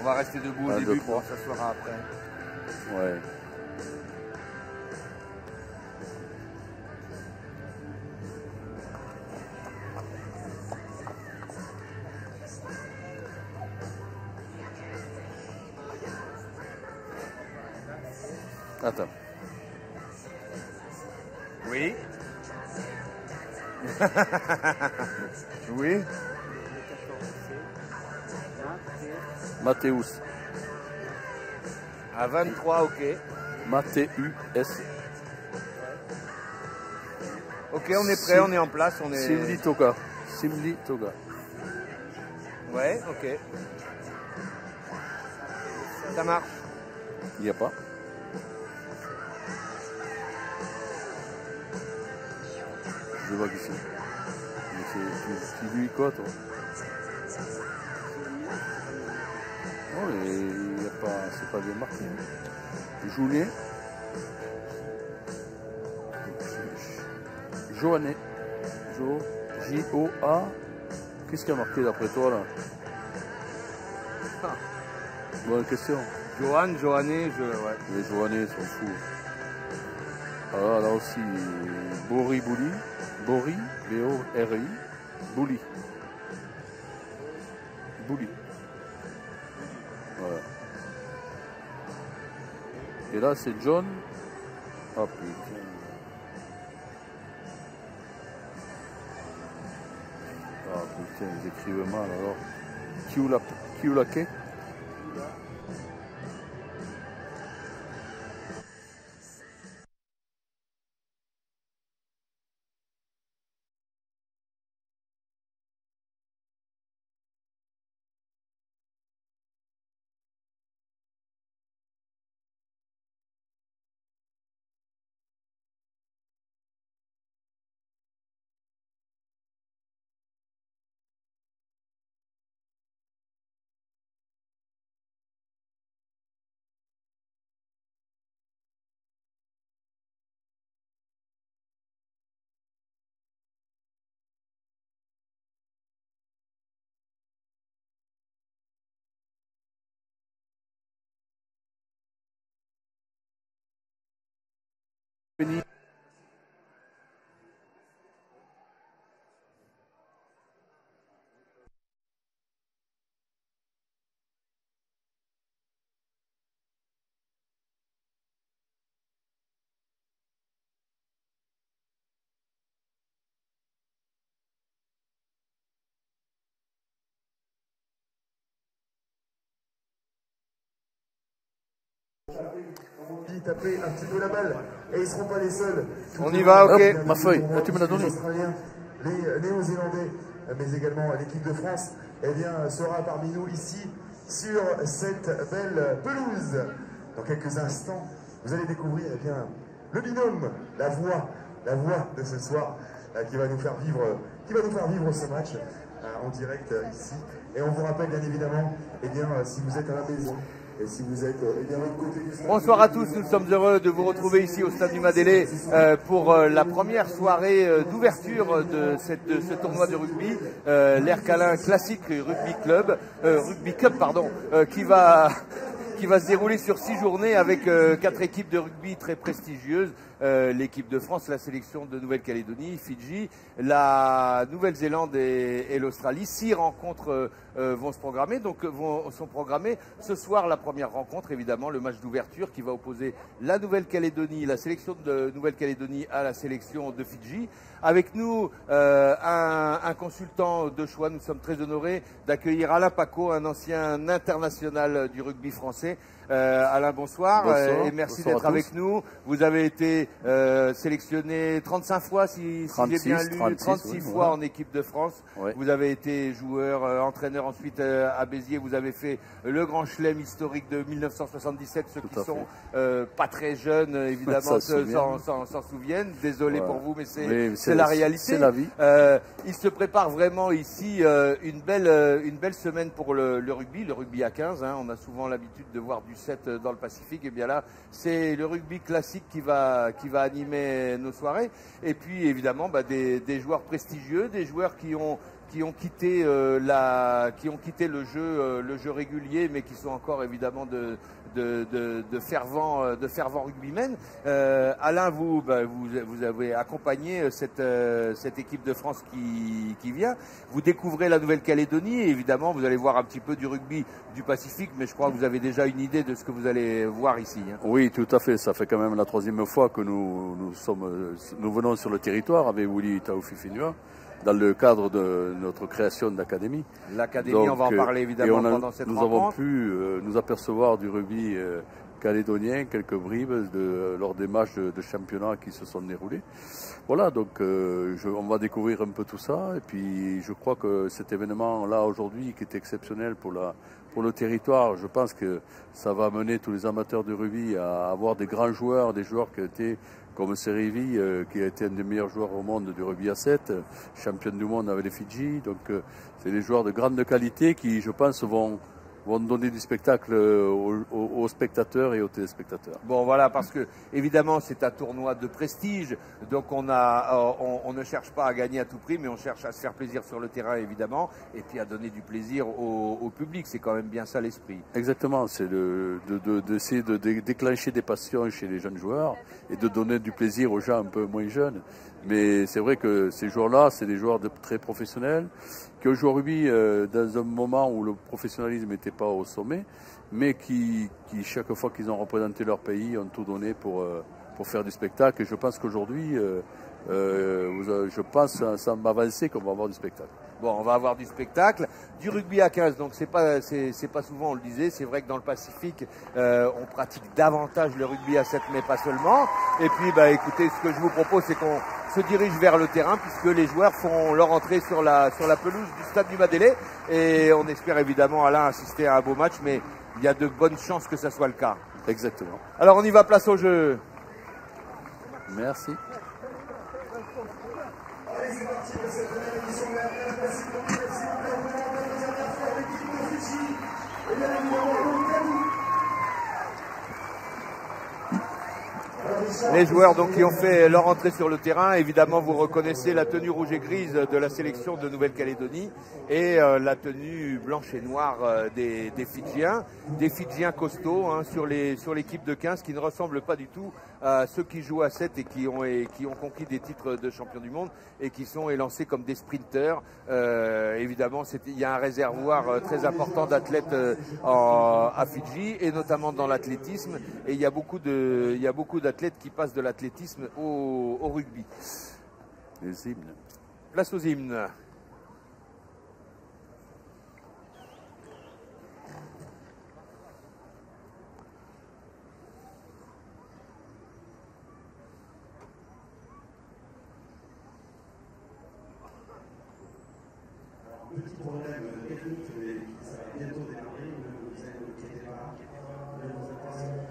On va rester debout au 1, début 2, 3. pour s'asseoir après. Ouais. Attends. Oui. Oui. Mathéus. À 23, ok. Mathéus. Ok, on est prêt, on est en place. On est... Simli Toga. Simli Toga. Ouais, ok. Ça marche. Il n'y a pas. Je vois qui c'est. Mais tu lui quoi, toi? Non, mais il n'y a pas. C'est pas bien marqué. Jounet. Joannet. J-O-A. Qu'est-ce qu'il y a marqué d'après toi, là? Bonne question. Johan, Johanné, ouais. Les Joannais sont fous. Alors là aussi, Bori Bouli. Bori, B-O-R-I. Bouli. Bouli. Voilà. Et là, c'est John. Ah putain. Ah putain, ils écrivent mal alors. Kiulake. Puis taper un petit peu la balle et ils ne seront pas les seuls. On y va, ok. Hop, ma feuille, tu me l'as donnée. Les Australiens, les Néo-Zélandais, mais également l'équipe de France, eh bien, sera parmi nous ici sur cette belle pelouse. Dans quelques instants, vous allez découvrir eh bien, le binôme, la voix de ce soir qui va nous faire vivre ce match en direct ici. Et on vous rappelle bien évidemment, eh bien, si vous êtes à la maison, et si vous êtes bien de l'autre côté du stade. Bonsoir à tous, nous sommes heureux de vous retrouver ici au Stade du Madélé pour la première soirée d'ouverture de ce tournoi de rugby, l'Air Câlin Classic Rugby Cup, qui va se dérouler sur 6 journées avec 4 équipes de rugby très prestigieuses. L'équipe de France, la sélection de Nouvelle-Calédonie, Fidji, la Nouvelle-Zélande et l'Australie. 6 rencontres vont se programmer. Donc sont programmées ce soir la première rencontre, évidemment, le match d'ouverture qui va opposer la Nouvelle-Calédonie, la sélection de Nouvelle-Calédonie à la sélection de Fidji. Avec nous, un consultant de choix. Nous sommes très honorés d'accueillir Alain Paco, un ancien international du rugby français. Alain, bonsoir, et merci d'être avec nous. Vous avez été sélectionné 35 fois, si j'ai bien lu, 36 oui, fois voilà. en équipe de France. Ouais. Vous avez été joueur, entraîneur ensuite à Béziers. Vous avez fait le grand chelem historique de 1977. Ceux qui sont pas très jeunes, évidemment, s'en souviennent. Désolé pour vous, mais c'est la réalité. C'est la vie. Il se prépare vraiment ici une belle semaine pour le rugby à 15. Hein. On a souvent l'habitude de voir du 7 dans le Pacifique. Et bien là, c'est le rugby classique qui va animer nos soirées. Et puis évidemment, des joueurs prestigieux, des joueurs qui ont qui ont quitté le jeu régulier, mais qui sont encore évidemment de fervents rugbymen. Alain, vous avez accompagné cette équipe de France qui vient. Vous découvrez la Nouvelle-Calédonie et évidemment vous allez voir un petit peu du rugby du Pacifique, mais je crois que vous avez déjà une idée de ce que vous allez voir ici. Hein. Oui, tout à fait. Ça fait quand même la 3e fois que nous venons sur le territoire avec Willy Taoufifenua dans le cadre de notre création d'académie. L'académie, on va en parler évidemment pendant cette rencontre. Nous avons pu nous apercevoir du rugby calédonien, quelques bribes lors des matchs de championnat qui se sont déroulés. Voilà, donc on va découvrir un peu tout ça. Et puis je crois que cet événement-là aujourd'hui, qui est exceptionnel pour le territoire, je pense que ça va amener tous les amateurs de rugby à avoir des grands joueurs, des joueurs qui étaient comme Serivi, qui a été un des meilleurs joueurs au monde du rugby à 7, championne du monde avec les Fidji. Donc c'est des joueurs de grande qualité qui, je pense, vont donner du spectacle aux spectateurs et aux téléspectateurs. Bon voilà, parce que évidemment c'est un tournoi de prestige, donc on ne cherche pas à gagner à tout prix, mais on cherche à se faire plaisir sur le terrain évidemment, et puis à donner du plaisir au public, c'est quand même bien ça l'esprit. Exactement, c'est d'essayer de déclencher des passions chez les jeunes joueurs et de donner du plaisir aux gens un peu moins jeunes. Mais c'est vrai que ces joueurs-là, c'est des joueurs très professionnels qui ont joué au rugby dans un moment où le professionnalisme n'était pas au sommet, mais qui chaque fois qu'ils ont représenté leur pays, ont tout donné pour faire du spectacle. Et je pense qu'aujourd'hui, je pense sans m'avancer qu'on va avoir du spectacle. Bon, on va avoir du spectacle, du rugby à 15, donc c'est pas souvent, on le disait, c'est vrai que dans le Pacifique, on pratique davantage le rugby à 7, mais pas seulement. Et puis, écoutez, ce que je vous propose, c'est qu'on se dirige vers le terrain, puisque les joueurs font leur entrée sur la pelouse du stade du Madélé, et on espère évidemment, Alain, assister à un beau match, mais il y a de bonnes chances que ça soit le cas. Exactement. Alors on y va, place au jeu. Merci. Allez, c'est parti pour cette première édition de la Classe Classique de l'UFC. On va vous la dernière fois l'équipe de Fidji. Et bien évidemment, Les joueurs donc qui ont fait leur entrée sur le terrain, évidemment vous reconnaissez la tenue rouge et grise de la sélection de Nouvelle-Calédonie et la tenue blanche et noire des Fidjiens costauds hein, sur l'équipe de 15 qui ne ressemblent pas du tout à ceux qui jouent à 7 et qui ont conquis des titres de champion du monde et qui sont élancés comme des sprinters. Évidemment, il y a un réservoir très important d'athlètes à Fidji et notamment dans l'athlétisme et il y a beaucoup d'athlètes qui passent de l'athlétisme au rugby. Les hymnes. Place aux hymnes. Petit problème technique, mais ça va bientôt démarrer, ne vous inquiétez pas. Ne vous inquiétez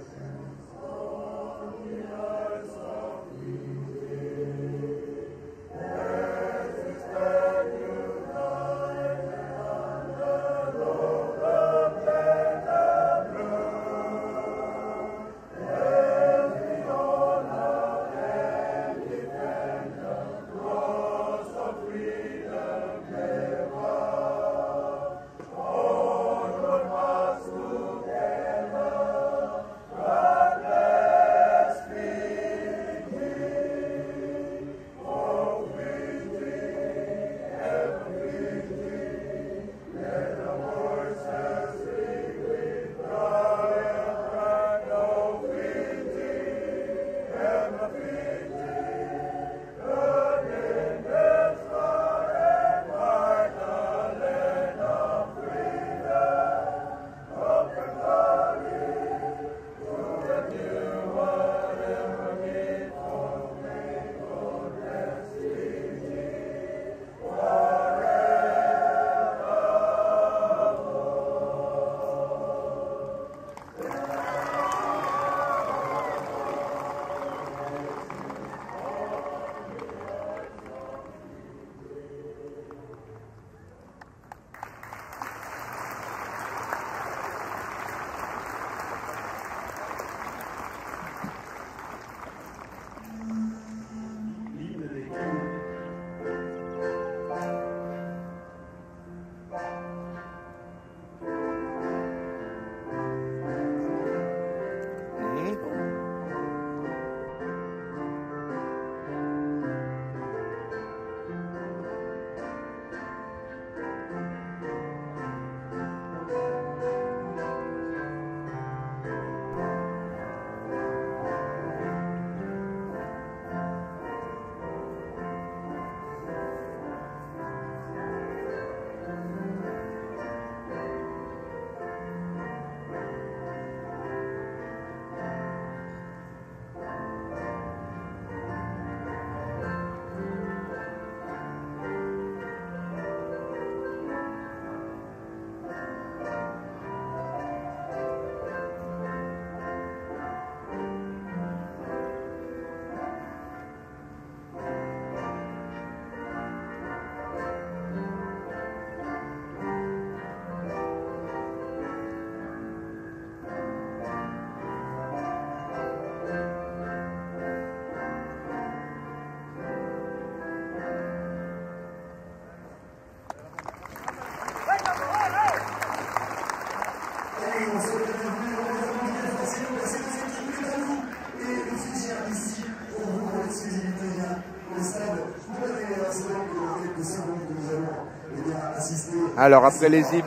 Alors après les hymnes,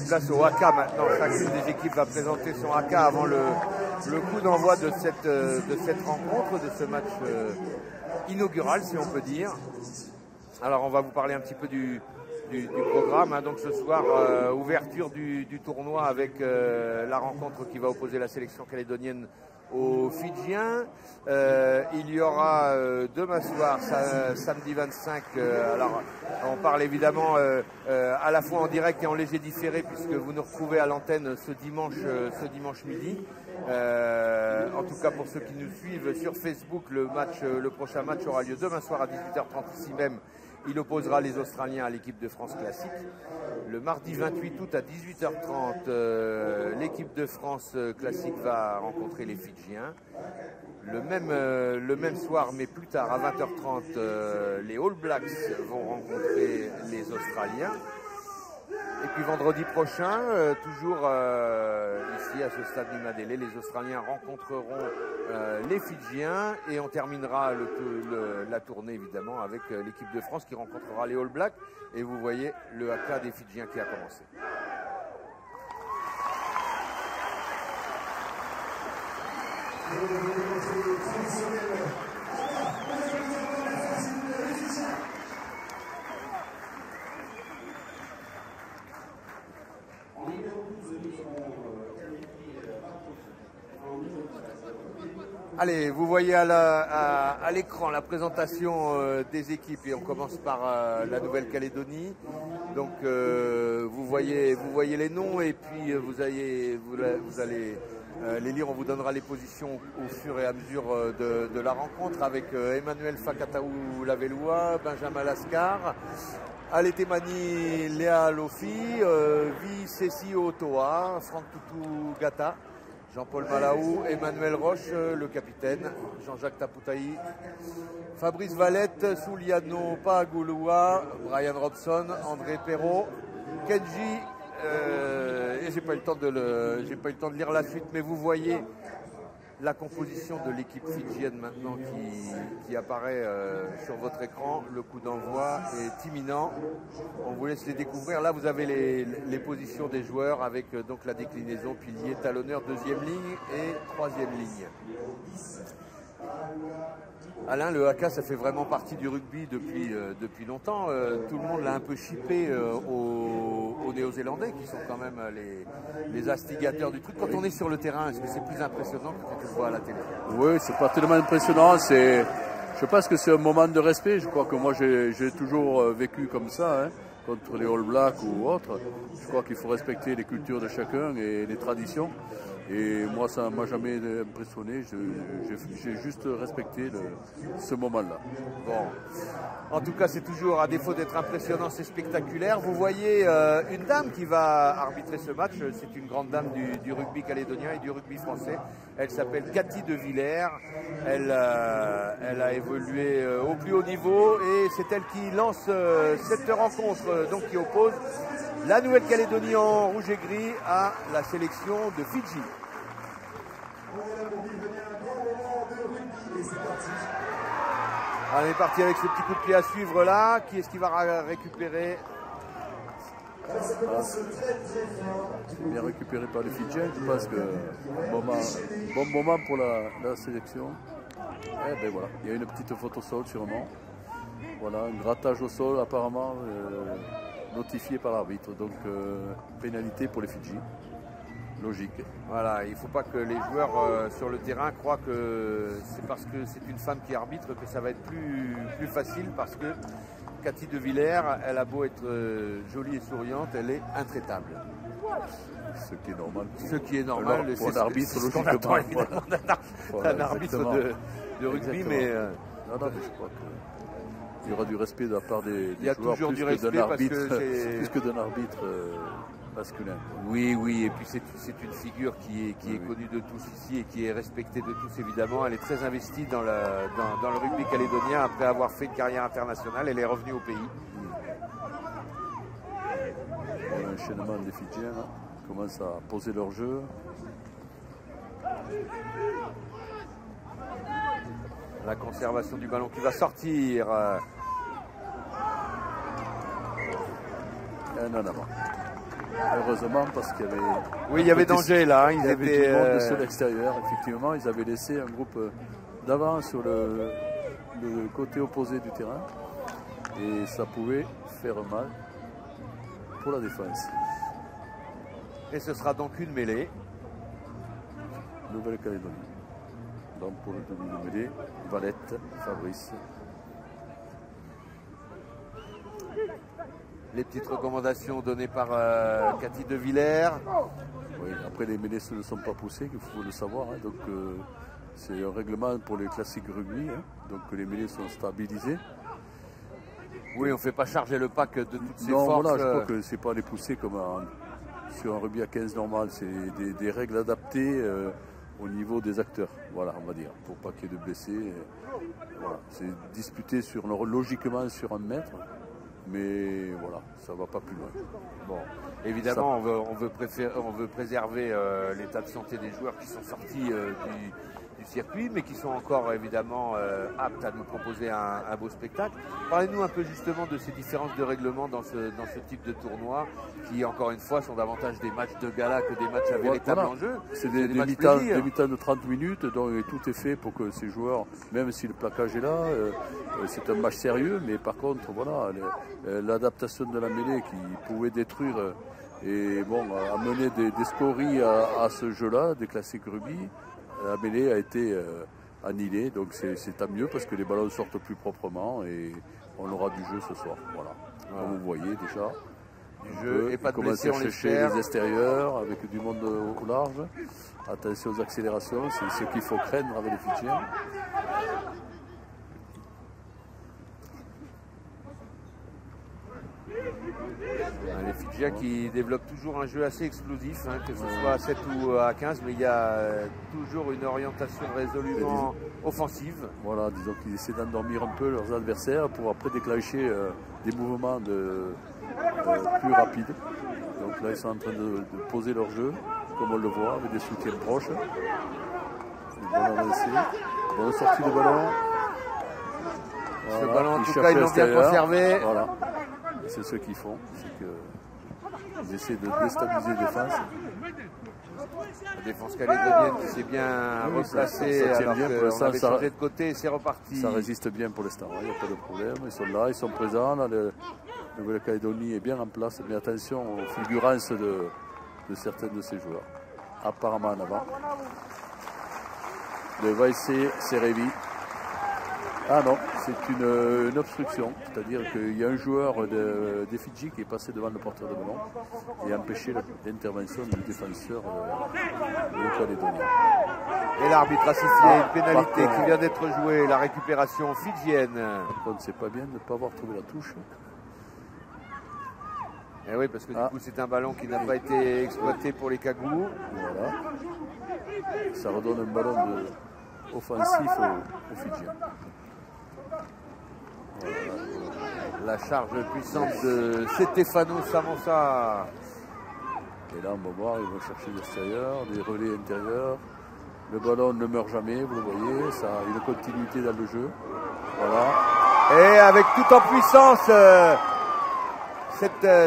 place au haka maintenant. Chacune des équipes va présenter son haka avant le coup d'envoi de cette rencontre, de ce match inaugural si on peut dire. Alors on va vous parler un petit peu du programme. Hein. Donc ce soir, ouverture du tournoi avec la rencontre qui va opposer la sélection calédonienne aux Fidjiens. Il y aura demain soir, samedi 25, alors on parle évidemment à la fois en direct et en léger différé puisque vous nous retrouvez à l'antenne ce dimanche midi. En tout cas pour ceux qui nous suivent sur Facebook, le prochain match aura lieu demain soir à 18h30 ici même. Il opposera les Australiens à l'équipe de France classique. Le mardi 28 août à 18h30, l'équipe de France classique va rencontrer les Fidjiens. Le même soir, mais plus tard, à 20h30, les All Blacks vont rencontrer les Australiens. Et puis vendredi prochain, toujours ici à ce stade du Madélé, les Australiens rencontreront les Fidjiens et on terminera la tournée évidemment avec l'équipe de France qui rencontrera les All Blacks. Et vous voyez le haka des Fidjiens qui a commencé. Allez, vous voyez à l'écran la présentation des équipes et on commence par la Nouvelle-Calédonie. Donc vous voyez les noms et puis vous allez les lire. On vous donnera les positions au fur et à mesure de la rencontre avec Emmanuel Fakataou Laveloua, Benjamin Lascar, Aletemani Léa Lofi, Vi Ceci Otoa, Franck Toutou Gata, Jean-Paul Malaou, Emmanuel Roche, le capitaine, Jean-Jacques Tapoutaï, Fabrice Valette, Souliano Pagouloua, Brian Robson, André Perrault, Kenji, et j'ai pas eu le temps de lire la suite, mais vous voyez la composition de l'équipe fidjienne maintenant qui apparaît sur votre écran. Le coup d'envoi est imminent. On vous laisse les découvrir. Là, vous avez les positions des joueurs avec donc la déclinaison pilier, talonneur, deuxième ligne et troisième ligne. Alain, le haka, ça fait vraiment partie du rugby depuis longtemps. Tout le monde l'a un peu chippé aux Néo-Zélandais, qui sont quand même les instigateurs du truc. Quand on est sur le terrain, est-ce que c'est plus impressionnant que quand on le voit à la télé? Oui, c'est pas tellement impressionnant. Je pense que c'est un moment de respect. Je crois que moi, j'ai toujours vécu comme ça, hein, contre les All Blacks ou autres. Je crois qu'il faut respecter les cultures de chacun et les traditions. Et moi, ça ne m'a jamais impressionné. J'ai juste respecté ce moment-là. Bon. En tout cas, c'est toujours, à défaut d'être impressionnant, c'est spectaculaire. Vous voyez une dame qui va arbitrer ce match. C'est une grande dame du rugby calédonien et du rugby français. Elle s'appelle Cathy de Villers. Elle a évolué au plus haut niveau et c'est elle qui lance cette rencontre donc qui oppose la Nouvelle-Calédonie en rouge et gris à la sélection de Fidji. On est parti avec ce petit coup de pied à suivre là. Qui est-ce qui va récupérer? Bien récupéré par les Fidjiens. Je pense que bon moment pour la sélection. Et ben voilà, il y a une petite faute au sol sûrement. Voilà, un grattage au sol apparemment notifié par l'arbitre. Donc pénalité pour les Fidji. Logique. Voilà, il ne faut pas que les joueurs sur le terrain croient que c'est parce que c'est une femme qui arbitre que ça va être plus facile, parce que Cathy de Villers, elle a beau être jolie et souriante, elle est intraitable. Ce qui est normal. Ce qui est normal, pour un arbitre, c'est ce qu'on attend évidemment d'un arbitre de rugby, mais... Non, mais je crois qu'il y aura du respect de la part des il y a joueurs toujours plus du respect plus que d'un arbitre masculin. Oui, et puis c'est une figure qui est connue de tous ici et qui est respectée de tous évidemment. Elle est très investie dans le rugby calédonien après avoir fait une carrière internationale. Elle est revenue au pays. L'enchaînement des Fidjiens, hein. commencent à poser leur jeu. La conservation du ballon qui va sortir. Un en avant. Heureusement, parce qu'il y avait... Oui, il y avait danger là. Il y avait du monde sur l'extérieur. Effectivement, ils avaient laissé un groupe d'avant sur le côté opposé du terrain. Et ça pouvait faire mal pour la défense. Et ce sera donc une mêlée. Nouvelle-Calédonie. Donc pour le demi de mêlée, Valette, Fabrice. Les petites recommandations données par Cathy De Villers. Oui, après les mêlées ne sont pas poussées, il faut le savoir. Hein. Donc c'est un règlement pour les classiques rugby. Hein. Donc les mêlées sont stabilisées. Oui, on ne fait pas charger le pack de toutes ces non, forces. Voilà, je crois que c'est pas les pousser comme sur un rugby à 15 normal. C'est des règles adaptées au niveau des acteurs. Voilà, on va dire, pour pas qu'il y ait de blessés. Voilà. C'est disputé logiquement sur 1 mètre. Mais voilà, ça ne va pas plus loin. Bon, évidemment, on veut préserver l'état de santé des joueurs qui sont sortis du circuit, mais qui sont encore évidemment aptes à nous proposer un beau spectacle. Parlez-nous un peu justement de ces différences de règlement dans ce type de tournoi, qui encore une fois sont davantage des matchs de gala que des matchs à véritable enjeu. C'est des mi-temps de 30 minutes, donc tout est fait pour que ces joueurs, même si le plaquage est là, c'est un match sérieux, mais par contre, voilà, l'adaptation de la mêlée qui pouvait détruire et bon, amener des scories à ce jeu-là, des classiques rugby. La mêlée a été annihilée, donc c'est tant mieux parce que les ballons sortent plus proprement et on aura du jeu ce soir. Voilà. Comme vous voyez déjà, du jeu et pas de blessés, on chercher les extérieurs avec du monde au large. Attention aux accélérations, c'est ce qu'il faut craindre avec les Fidjiens. Les Fidjiens qui développent toujours un jeu assez explosif, hein, que ce soit à 7 ou à 15, mais il y a toujours une orientation résolument offensive. Voilà, disons qu'ils essaient d'endormir un peu leurs adversaires pour après déclencher des mouvements plus rapides. Donc là, ils sont en train de poser leur jeu, comme on le voit, avec des soutiens proches. Bonne avancée, bonne sortie de ballon. Voilà. Ce ballon, en tout cas, ils l'ont bien conservé. Voilà. C'est ce qu'ils font, c'est qu'ils essaient de déstabiliser la défense. La défense calédonienne qui s'est bien replacée, alors qu'on avait changé de côté et c'est reparti. Ça résiste bien pour l'instant, il n'y a pas de problème. Ils sont là, ils sont présents. La Nouvelle-Calédonie est bien en place, mais attention aux fulgurances de certains de ces joueurs. Apparemment en avant. De Vaissé Serevi. Ah non, c'est une obstruction, c'est-à-dire qu'il y a un joueur des Fidji qui est passé devant le porteur de ballon et a empêché l'intervention du défenseur calédonien. Et l'arbitre a sifflé une pénalité qui vient d'être jouée, la récupération fidjienne. Par contre, c'est pas bien de ne pas avoir trouvé la touche. Et oui, parce que du coup, c'est un ballon qui n'a pas été exploité pour les Cagous. Voilà. Ça redonne un ballon offensif aux Fidjiens. La charge puissante de Stefano Samosa. Et là, on va voir, ils vont chercher l'extérieur, des relais intérieurs. Le ballon ne meurt jamais, vous le voyez, ça a une continuité dans le jeu. Voilà. Et avec tout en puissance,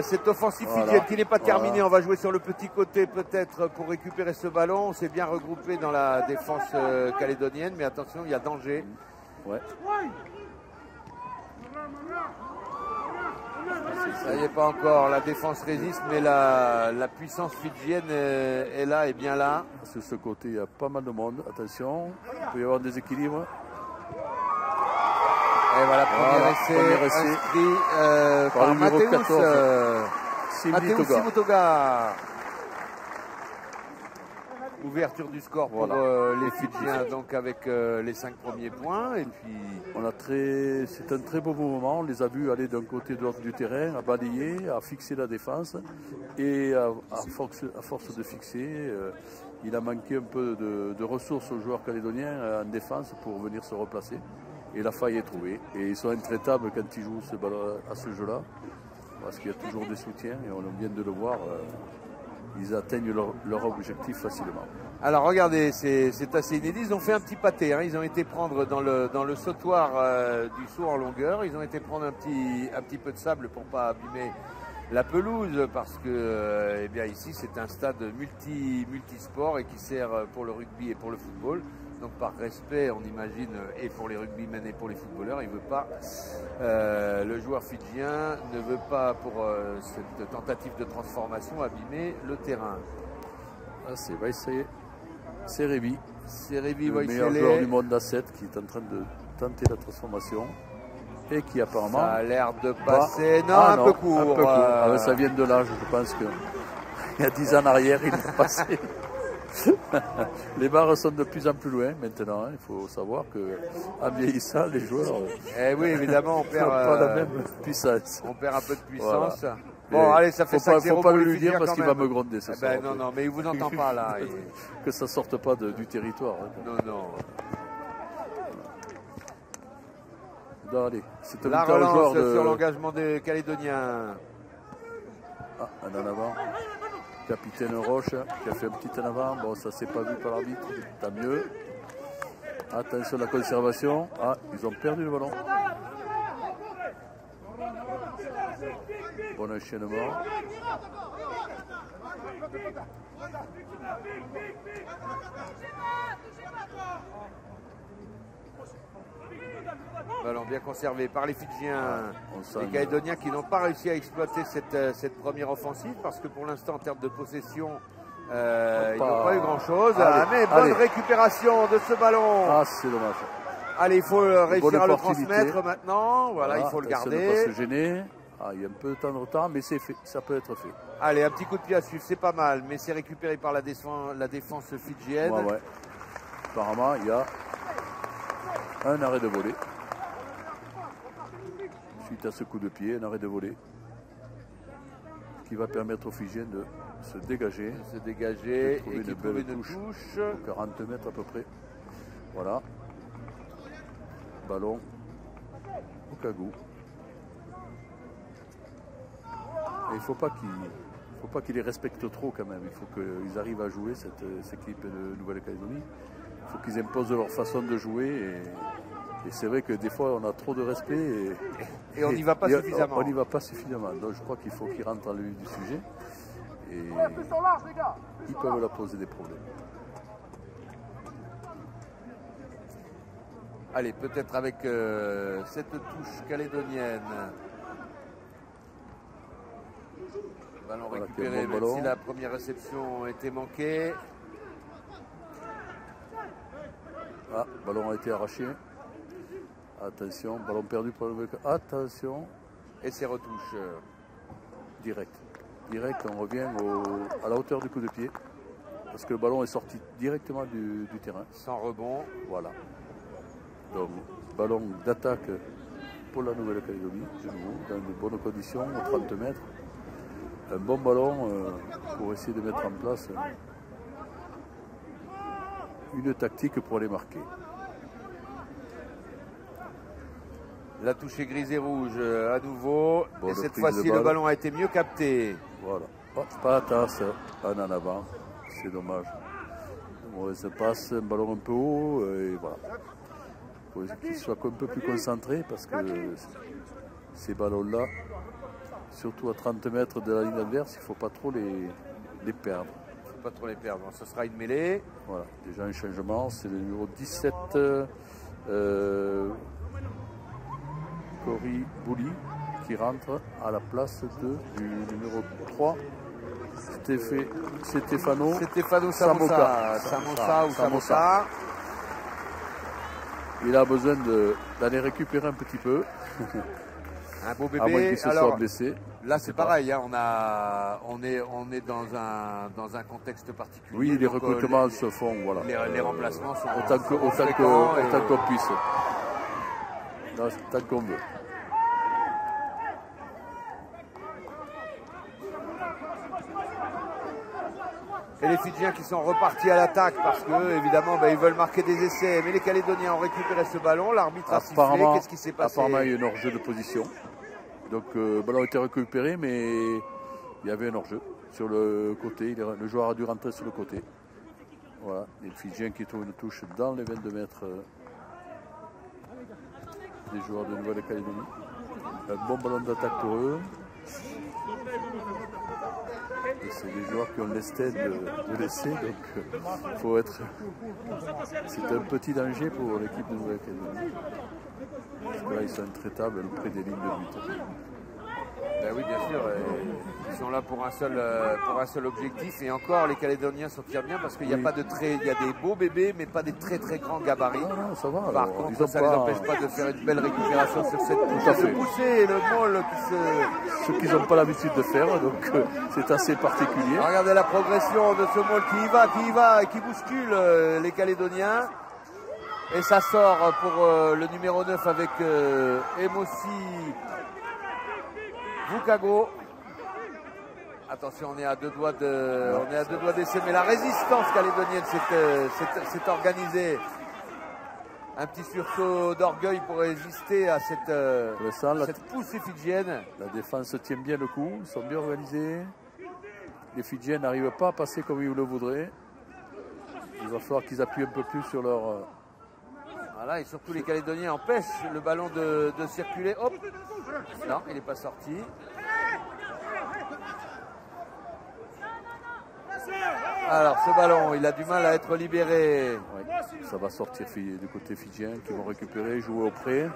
cette offensive fidjienne qui n'est pas terminée. On va jouer sur le petit côté peut-être pour récupérer ce ballon. On s'est bien regroupé dans la défense calédonienne, mais attention, il y a danger. Ouais. Ça y est, pas encore, la défense résiste, mais la puissance fidjienne est là, est bien là. Sur ce côté, il y a pas mal de monde, attention, il peut y avoir des équilibres. Et voilà, premier essai inscrit par Mateusz Simutoga. Ouverture du score pour les Fidjiens, donc avec les 5 premiers points. Et puis c'est un très beau mouvement. On les a vus aller d'un côté de l'autre du terrain, à balayer, à fixer la défense. Et à force de fixer, il a manqué un peu de ressources aux joueurs calédoniens en défense pour venir se replacer. Et la faille est trouvée. Et ils sont intraitables quand ils jouent à ce jeu-là. Parce qu'il y a toujours des soutiens et on vient de le voir. ils atteignent leur objectif facilement. Alors regardez, c'est assez inédit. Ils ont fait un petit pâté. Hein. Ils ont été prendre dans le sautoir du saut en longueur. Ils ont été prendre un petit peu de sable pour pas abîmer la pelouse, parce que eh bien ici c'est un stade multisport et qui sert pour le rugby et pour le football. Donc par respect, on imagine, et pour les rugbymen et pour les footballeurs, il veut pas, le joueur fidjien ne veut pas, pour cette tentative de transformation, abîmer le terrain. Ah, c'est Révi. C'est Révi le meilleur joueur du monde d'A7 qui est en train de tenter la transformation et qui apparemment... Ça a l'air de passer... un peu court. Un peu court. Ah, ça vient de l'âge, je pense qu'il y a 10 ans en arrière, il est passé. Les barres sont de plus en plus loin maintenant. Hein. Il faut savoir qu'en vieillissant, les joueurs... oui, évidemment, on perd pas la même puissance. On perd un peu de puissance. Voilà. Bon, allez, ça fait 5-0. Faut pas le lui dire parce qu'il va me gronder ce soir. Non, mais il vous entend pas là. Que ça sorte pas du territoire. Hein. Non. Allez, c'est la relance sur l'engagement des Calédoniens. Ah, un en avant. Capitaine Roche qui a fait un petit en avant. Bon, ça s'est pas vu par l'arbitre. Tant mieux. Attention à la conservation. Ah, ils ont perdu le ballon. Bon enchaînement. Ballon bien conservé par les Fidjiens. Les Calédoniens qui n'ont pas réussi à exploiter cette première offensive, parce que pour l'instant, en termes de possession, ils n'ont pas eu grand-chose. Mais bonne récupération de ce ballon. Ah, c'est dommage. Allez, il faut réussir à le transmettre maintenant. Voilà, il faut le garder. Ne pas se gêner. Ah, il y a un peu de temps de retard, mais c'est fait. Ça peut être fait. Allez, un petit coup de pied à suivre, c'est pas mal, mais c'est récupéré par la défense fidjienne. Ouais. Apparemment, il y a un arrêt de volée. Suite à ce coup de pied, un arrêt de volée qui va permettre aux Fidjiens de se dégager. Et qui trouve une touche. 40 mètres à peu près. Voilà. Ballon au Kagou. Et il ne faut pas qu'ils les respectent trop quand même. Il faut qu'ils arrivent à jouer cette équipe de Nouvelle-Calédonie. Il faut qu'ils imposent leur façon de jouer. Et c'est vrai que des fois on a trop de respect et on n'y va pas suffisamment. On n'y va pas suffisamment. Donc je crois qu'il faut qu'ils rentrent dans le vif du sujet. Et ils peuvent leur poser des problèmes. Allez, peut-être avec cette touche calédonienne. Ballon récupéré, même si la première réception était manquée. Ah, ballon a été arraché. Attention, ballon perdu pour le... Attention. Et c'est retouche. Direct, on revient à la hauteur du coup de pied. Parce que le ballon est sorti directement du terrain. Sans rebond. Voilà. Donc, ballon d'attaque pour la Nouvelle-Calédonie, de nouveau, dans de bonnes conditions, aux 30 mètres. Un bon ballon pour essayer de mettre en place une tactique pour les marquer. La touche est grise et rouge à nouveau. Bon, et cette fois-ci, le ballon a été mieux capté. Voilà. Oh, pas tasse, un en avant. C'est dommage. Bon, ça passe, un ballon un peu haut. Et voilà. Il faut qu'il soit un peu plus concentré parce que ces ballons-là, surtout à 30 mètres de la ligne adverse, il ne faut pas trop les perdre. Il ne faut pas trop les perdre. Ce sera une mêlée. Voilà. Déjà un changement. C'est le numéro 17. Cory Bouli qui rentre à la place du numéro 3 Stefano Samosa. Il a besoin d'aller récupérer un petit peu. Un beau bébé. À moins qu'il se soit blessé. Là c'est pareil, hein, on est dans un contexte particulier. Oui, les recrutements se font, voilà. Les remplacements sont autant qu'on puisse. Tant qu'on veut. Et les Fidjiens qui sont repartis à l'attaque parce que évidemment ils veulent marquer des essais. Mais les Calédoniens ont récupéré ce ballon. L'arbitre a sifflé. Qu'est-ce qui s'est passé? Apparemment il y a un hors-jeu de position. Donc le ballon a été récupéré mais il y avait un hors-jeu. sur le côté. Le joueur a dû rentrer sur le côté. Voilà, et le Fidjien qui trouve une touche dans les 22 mètres des joueurs de Nouvelle-Calédonie. Un bon ballon d'attaque pour eux. Et c'est des joueurs qui ont l'esthète de laisser, donc faut être. C'est un petit danger pour l'équipe de Nouvelle-Calédonie. Parce que là, ils sont intraitables près des lignes de but. Ben oui, bien sûr. Ils sont là pour un seul objectif. Et encore, les Calédoniens s'en tirent bien parce qu'il n'y a pas de très. Il y a des beaux bébés, mais pas des très très grands gabarits. Non, ça va. Par contre, ça ne les empêche pas de faire une belle récupération sur cette poussée et le molle qui se. Ce qu'ils n'ont pas l'habitude de faire, donc c'est assez particulier. Regardez la progression de ce molle qui y va et qui bouscule les Calédoniens. Et ça sort pour le numéro 9 avec Emossi Vukago. Attention, on est à deux doigts d'essai, mais la résistance calédonienne s'est organisée. Un petit sursaut d'orgueil pour résister à cette poussée fidjienne. La défense tient bien le coup, ils sont bien organisés. Les Fidjiens n'arrivent pas à passer comme ils le voudraient. Il va falloir qu'ils appuient un peu plus sur leur... Voilà, et surtout les Calédoniens empêchent le ballon de circuler. Hop. Non, il n'est pas sorti. Alors ce ballon, il a du mal à être libéré. Ouais, ça va sortir du côté fidjien qui vont récupérer, jouer au près.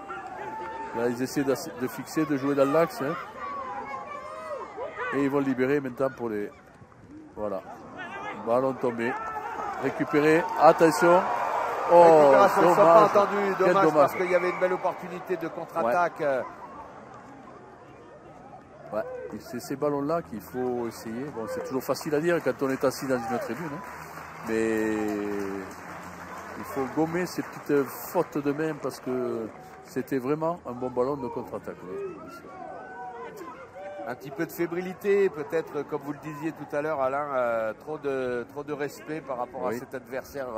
Là, ils essaient de fixer, de jouer dans l'axe. Hein. Et ils vont le libérer maintenant pour les... Voilà. Ballon tombé. Récupéré. Attention. Oh, récupération, ils ne sont pas entendus. Dommage parce qu'il y avait une belle opportunité de contre-attaque. Ouais. C'est ces ballons-là qu'il faut essayer. Bon, c'est toujours facile à dire quand on est assis dans une tribune. Hein. Mais il faut gommer ces petites fautes de main parce que c'était vraiment un bon ballon de contre-attaque. Un petit peu de fébrilité, peut-être, comme vous le disiez tout à l'heure, Alain, trop de respect par rapport à cet adversaire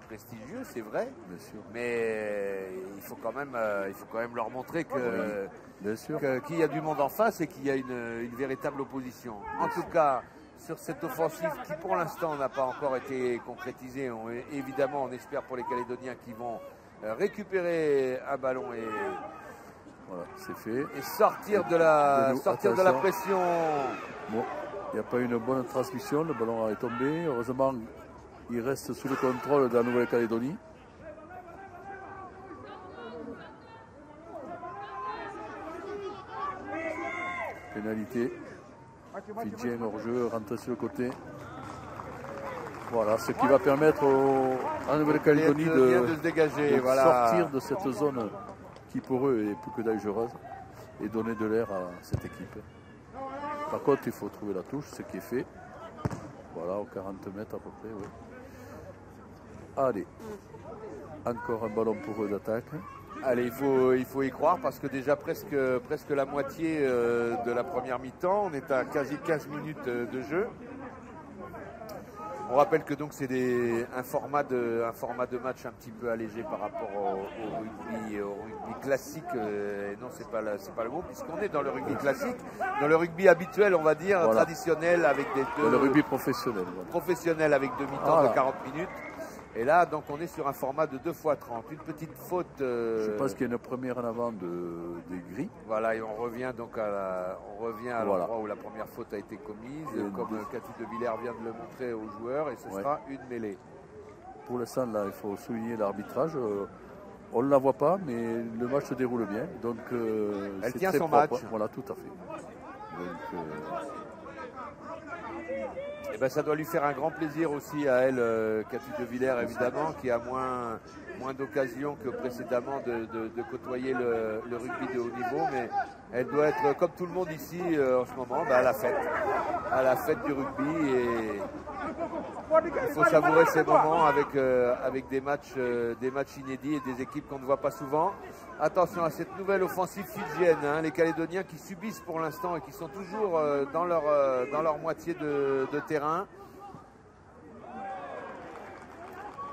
prestigieux, c'est vrai. Bien sûr. Mais il faut quand même leur montrer que bien sûr. Qu'il y a du monde en face et qu'il y a une véritable opposition. En tout cas, sur cette offensive qui pour l'instant n'a pas encore été concrétisée, évidemment on espère pour les Calédoniens qui vont récupérer un ballon et... Voilà, c'est fait. Et sortir de la pression. Bon, il n'y a pas eu une bonne transmission, le ballon est tombé. Heureusement, il reste sous le contrôle de la Nouvelle-Calédonie. Pénalité. Fidjien hors jeu, rentre sur le côté. Voilà, ce qui va permettre à la Nouvelle-Calédonie de se dégager, de sortir de cette zone qui pour eux est plus que dangereuse et donner de l'air à cette équipe. Par contre, il faut trouver la touche, ce qui est fait. Voilà, aux 40 mètres à peu près. Oui. Allez, encore un ballon pour eux d'attaque. Allez, il faut y croire parce que déjà presque la moitié de la première mi-temps, on est à quasi 15 minutes de jeu. On rappelle que donc c'est un format de match un petit peu allégé par rapport au rugby classique. Non, c'est pas le mot puisqu'on est dans le rugby classique, dans le rugby habituel, on va dire, traditionnel avec le rugby professionnel. Voilà. Professionnel avec deux mi-temps de 40 minutes. Et là, donc, on est sur un format de 2 x 30. Une petite faute. Je pense qu'il y a une première en avant des gris. Voilà, et on revient donc à l'endroit où la première faute a été commise, comme Cathy de Villers vient de le montrer aux joueurs, et ce sera une mêlée. Pour l'instant, là, il faut souligner l'arbitrage. On ne la voit pas, mais le match se déroule bien. Donc, elle tient très son propre. match. Voilà, tout à fait. Donc, et ben, ça doit lui faire un grand plaisir aussi à elle, Cathy de Villers, évidemment, qui a moins d'occasions que précédemment de côtoyer le rugby de haut niveau, mais elle doit être, comme tout le monde ici en ce moment, à la fête du rugby, et il faut savourer ces moments avec des matchs inédits et des équipes qu'on ne voit pas souvent. Attention à cette nouvelle offensive fidjienne, hein, les Calédoniens qui subissent pour l'instant et qui sont toujours dans leur moitié de terrain.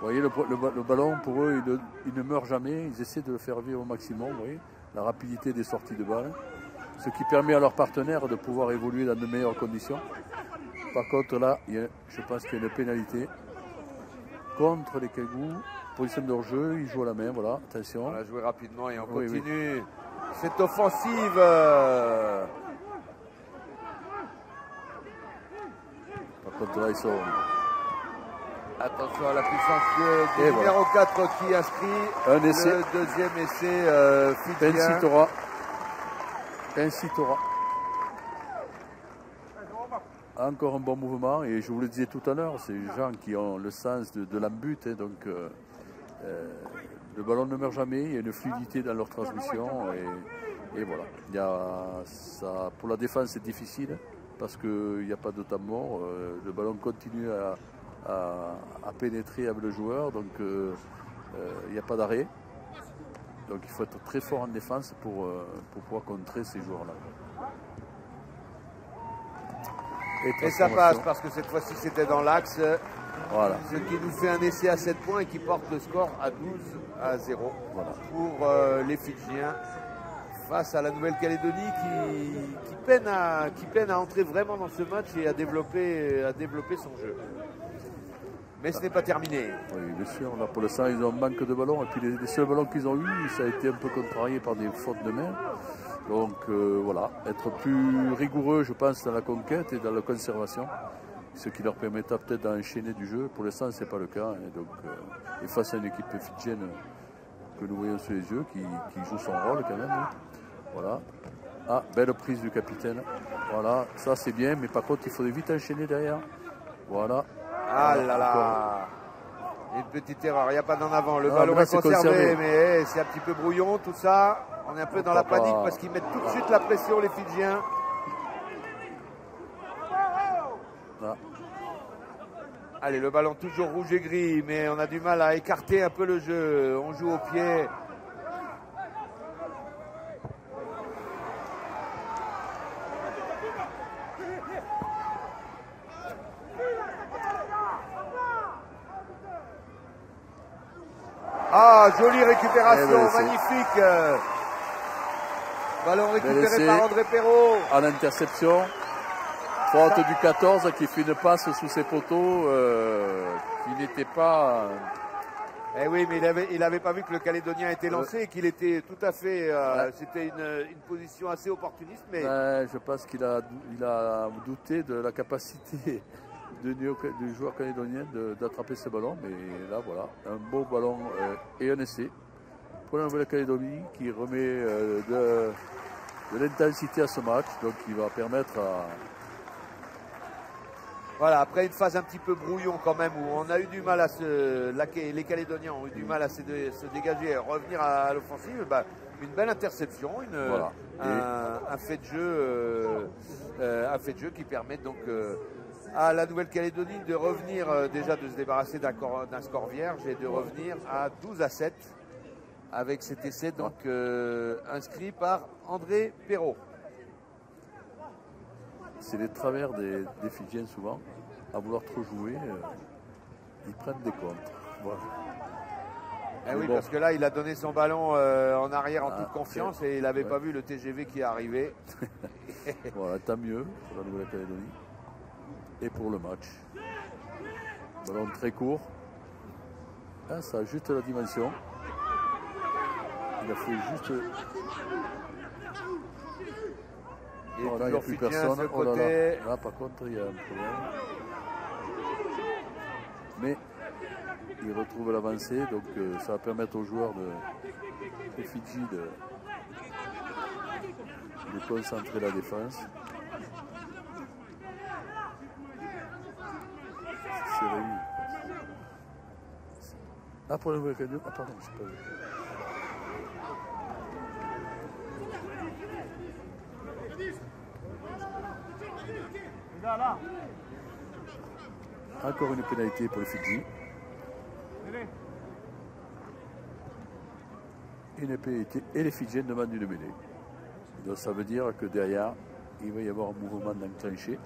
Vous voyez, le ballon, pour eux, il ne meurt jamais. Ils essaient de le faire vivre au maximum. Vous voyez, la rapidité des sorties de balle. Ce qui permet à leurs partenaires de pouvoir évoluer dans de meilleures conditions. Par contre, là, je pense qu'il y a une pénalité contre les Cagoux. Position de hors-jeu, il joue à la main, voilà, attention. On va jouer rapidement et on Oui, continue cette offensive. Par contre, là, ils sont... Attention à la puissance du Et numéro 4 qui inscrit un essai. le deuxième essai fidjien. Pensitora. Encore un bon mouvement, et je vous le disais tout à l'heure, c'est des gens qui ont le sens de l'embut, hein, donc le ballon ne meurt jamais, il y a une fluidité dans leur transmission, et voilà. Pour la défense, c'est difficile, parce qu'il n'y a pas de temps mort, le ballon continue à pénétrer avec le joueur, donc il n'y a pas d'arrêt. Donc il faut être très fort en défense pour pouvoir contrer ces joueurs-là. Et ça passe parce que cette fois-ci c'était dans l'axe. Voilà. Ce qui nous fait un essai à 7 points et qui porte le score à 12-0 voilà. pour les Fidjiens face à la Nouvelle-Calédonie qui peine à entrer vraiment dans ce match et à développer son jeu. Mais ce n'est pas terminé. Oui, bien sûr. Là, pour l'instant, ils ont un manque de ballons. Et puis les seuls ballons qu'ils ont eus, ça a été un peu contrarié par des fautes de main. Donc voilà, être plus rigoureux, je pense, dans la conquête et dans la conservation. Ce qui leur permettra peut-être d'enchaîner du jeu. Pour l'instant, ce n'est pas le cas. Et donc, et face à une équipe fidjienne que nous voyons sous les yeux, qui joue son rôle quand même. Hein. Voilà. Ah, belle prise du capitaine. Voilà, ça c'est bien. Mais par contre, il faudrait vite enchaîner derrière. Voilà. Ah là là, une petite erreur, il n'y a pas d'en avant, le Ah, ballon là, est conservé, mais c'est un petit peu brouillon tout ça, on est un peu dans la panique parce qu'ils mettent tout de suite la pression les Fidjiens. Ah. Allez, le ballon toujours rouge et gris, mais on a du mal à écarter un peu le jeu, on joue au pied. Ah, jolie récupération, magnifique. Ballon récupéré par André Perrault. En interception. Faute du 14 qui fait une passe sous ses poteaux qui n'était pas... Eh oui, mais il avait pas vu que le Calédonien était lancé et qu'il était tout à fait... C'était une position assez opportuniste. Mais... je pense qu'il a douté de la capacité du joueur calédonien d'attraper ce ballon, mais là voilà, un beau ballon et un essai pour la Nouvelle-Calédonie qui remet de l'intensité à ce match, donc qui va permettre à... Voilà, après une phase un petit peu brouillon quand même, où on a eu du mal les Calédoniens ont eu du mal à se dégager et revenir à l'offensive, une belle interception, voilà. un fait de jeu qui permet donc à la Nouvelle-Calédonie de revenir, déjà de se débarrasser d'un score vierge et de revenir à 12-7 avec cet essai donc inscrit par André Perrault. C'est les travers des Fidjiens souvent, à vouloir trop jouer, ils prennent des contres. Voilà. Eh oui, bon. Parce que là, il a donné son ballon en arrière en toute confiance et il n'avait pas vu le TGV qui est arrivé. Voilà, tant mieux pour la Nouvelle-Calédonie. Et pour le match. Ballon très court. Ah, ça ajoute la dimension. Il a fait juste... Et oh, là, il n'y a plus personne. Oh, là, par contre, il y a un problème. Mais il retrouve l'avancée, donc ça va permettre aux joueurs de Fidji de concentrer la défense. C'est réuni. Ah, pour le Nouvelle-Calédonie. Ah, pardon, je sais pas vu. Encore une pénalité pour les Fidji. Une pénalité et les Fidjiens demandent une mêlée. Donc ça veut dire que derrière, il va y avoir un mouvement d'enclenché.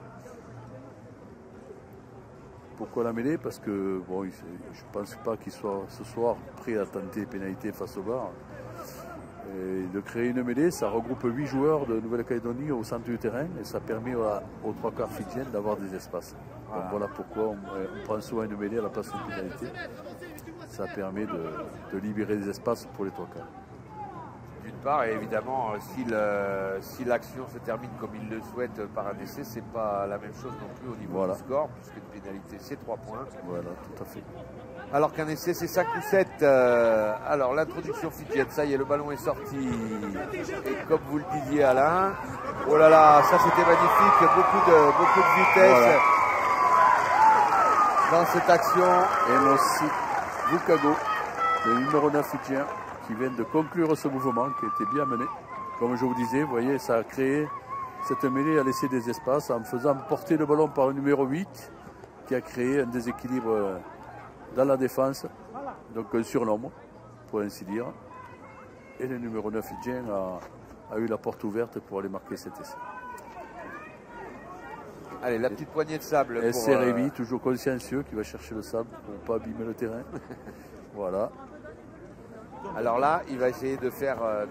Pourquoi la mêlée? Parce que bon, je ne pense pas qu'il soit ce soir prêt à tenter pénalité face au bar. Et de créer une mêlée, ça regroupe 8 joueurs de Nouvelle-Calédonie au centre du terrain et ça permet aux 3 quarts fidjiens d'avoir des espaces. Donc voilà pourquoi on prend souvent une mêlée à la place d'une pénalité. Ça permet de libérer des espaces pour les 3 quarts. D'une part, et évidemment, si l'action se termine comme il le souhaite par un essai, c'est pas la même chose non plus au niveau du score, puisqu'une pénalité c'est 3 points. Voilà, tout à fait. Alors qu'un essai c'est 5 ou 7. Alors l'introduction fidjienne, ça y est, le ballon est sorti. Et comme vous le disiez Alain, oh là là, ça c'était magnifique, beaucoup de vitesse dans cette action. Et aussi Vukago, le numéro 9 fidjien, qui vient de conclure ce mouvement qui était bien mené. Comme je vous disais, vous voyez, ça a créé cette mêlée, a laissé des espaces en faisant porter le ballon par le numéro 8 qui a créé un déséquilibre dans la défense, donc un surnombre pour ainsi dire. Et le numéro 9 fidjien a eu la porte ouverte pour aller marquer cet essai. Allez, la petite poignée de sable. Et Serevi, toujours consciencieux, qui va chercher le sable pour ne pas abîmer le terrain. Voilà. Alors là, il va essayer de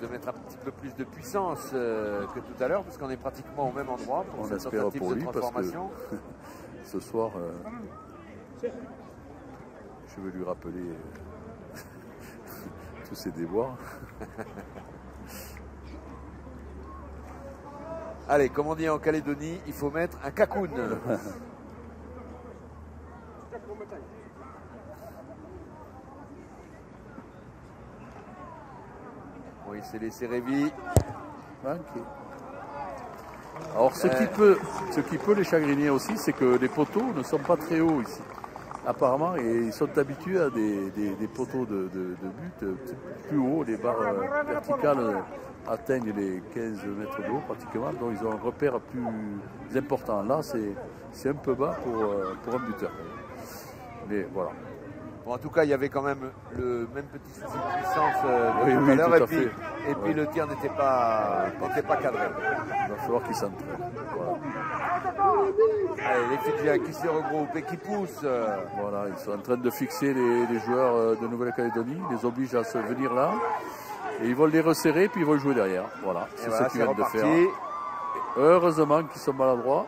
mettre un petit peu plus de puissance que tout à l'heure, parce qu'on est pratiquement au même endroit pour cette tentative pour lui, de transformation. Parce que ce soir, je vais lui rappeler tous ses déboires. Allez, comme on dit en Calédonie, il faut mettre un cacoun. Oui, c'est laissé Révi. Okay. Alors, ce qui peut les chagriner aussi, c'est que les poteaux ne sont pas très hauts ici. Apparemment, et ils sont habitués à des poteaux de but plus hauts. Les barres verticales atteignent les 15 mètres d'eau pratiquement, donc ils ont un repère plus important. Là, c'est un peu bas pour un buteur. Mais voilà. Bon, en tout cas, il y avait quand même le même petit souci de puissance tout à l'heure, et puis le tir n'était pas cadré. Il va falloir qu'ils s'entraînent. Voilà. Allez, les Fidjiens qui se regroupent et qui poussent. Voilà, ils sont en train de fixer les joueurs de Nouvelle-Calédonie, ils les obligent à se venir là, et ils vont les resserrer, puis ils vont jouer derrière. Voilà, c'est ce qu'ils viennent de faire. Heureusement qu'ils sont maladroits,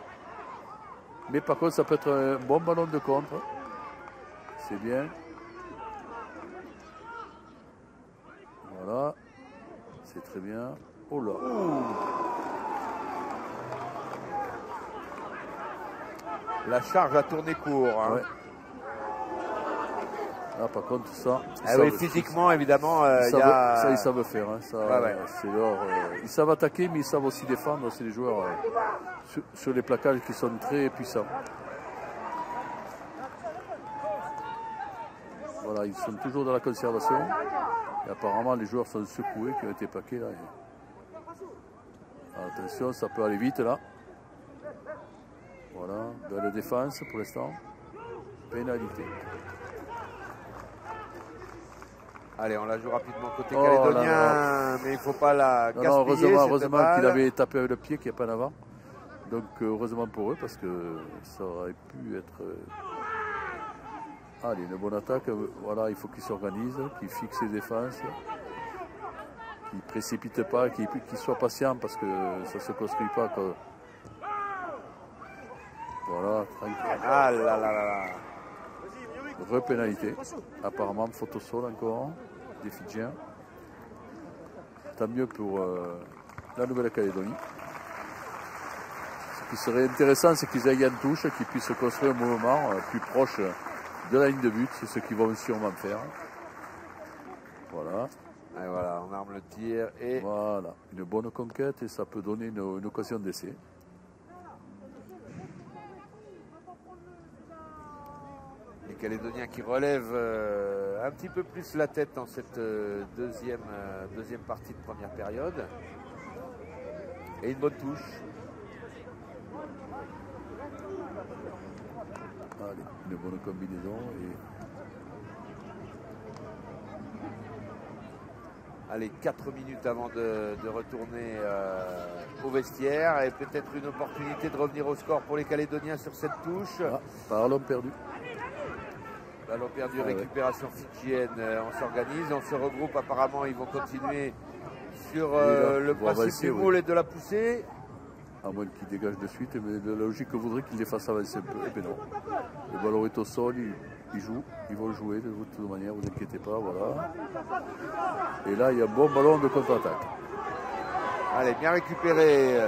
mais par contre, ça peut être un bon ballon de contre. C'est bien. Voilà. C'est très bien. Oh là. La charge a tourné court. Hein. Ouais. Là, par contre, ça. Oui, physiquement, évidemment, ça, ils savent faire. Hein. Ça, ouais. Ils savent attaquer, mais ils savent aussi défendre. C'est des joueurs sur les plaquages qui sont très puissants. Voilà, ils sont toujours dans la conservation. Et apparemment, les joueurs sont secoués, qui ont été plaqués là. Attention, ça peut aller vite là. Voilà, belle défense pour l'instant. Pénalité. Allez, on la joue rapidement côté calédonien, mais il ne faut pas la gaspiller. Heureusement qu'il avait tapé avec le pied, qu'il n'y a pas en avant. Donc, heureusement pour eux, parce que ça aurait pu être... Allez, une bonne attaque. Voilà, il faut qu'ils s'organisent, qu'ils fixent les défenses, qu'ils ne précipitent pas, qu'ils soient patients, parce que ça ne se construit pas. Voilà, tranquille. Ah là là là là. Repénalité. Apparemment, faute au sol encore des Fidjiens. Tant mieux pour la Nouvelle-Calédonie. Ce qui serait intéressant, c'est qu'ils aillent en touche, qu'ils puissent construire un mouvement plus proche de la ligne de but. C'est ce qu'ils vont sûrement faire. Voilà. Et voilà, on arme le tir. Et voilà, une bonne conquête et ça peut donner une occasion d'essai. Les Calédoniens qui relèvent un petit peu plus la tête dans cette deuxième partie de première période. Et une bonne touche. Allez, une bonne combinaison. Allez, 4 minutes avant de retourner au vestiaire. Et peut-être une opportunité de revenir au score pour les Calédoniens sur cette touche. Ah, ballon perdu. Ballon perdu, récupération fidjienne, on s'organise, on se regroupe, apparemment ils vont continuer sur le principe du moule et de la poussée. À moins qu'il dégage de suite, mais la logique voudrait qu'il les fasse avancer un peu. Et bien non. Le ballon est au sol, il joue, ils vont jouer de toute manière, vous inquiétez pas, voilà. Et là, il y a un bon ballon de contre-attaque. Allez, bien récupéré.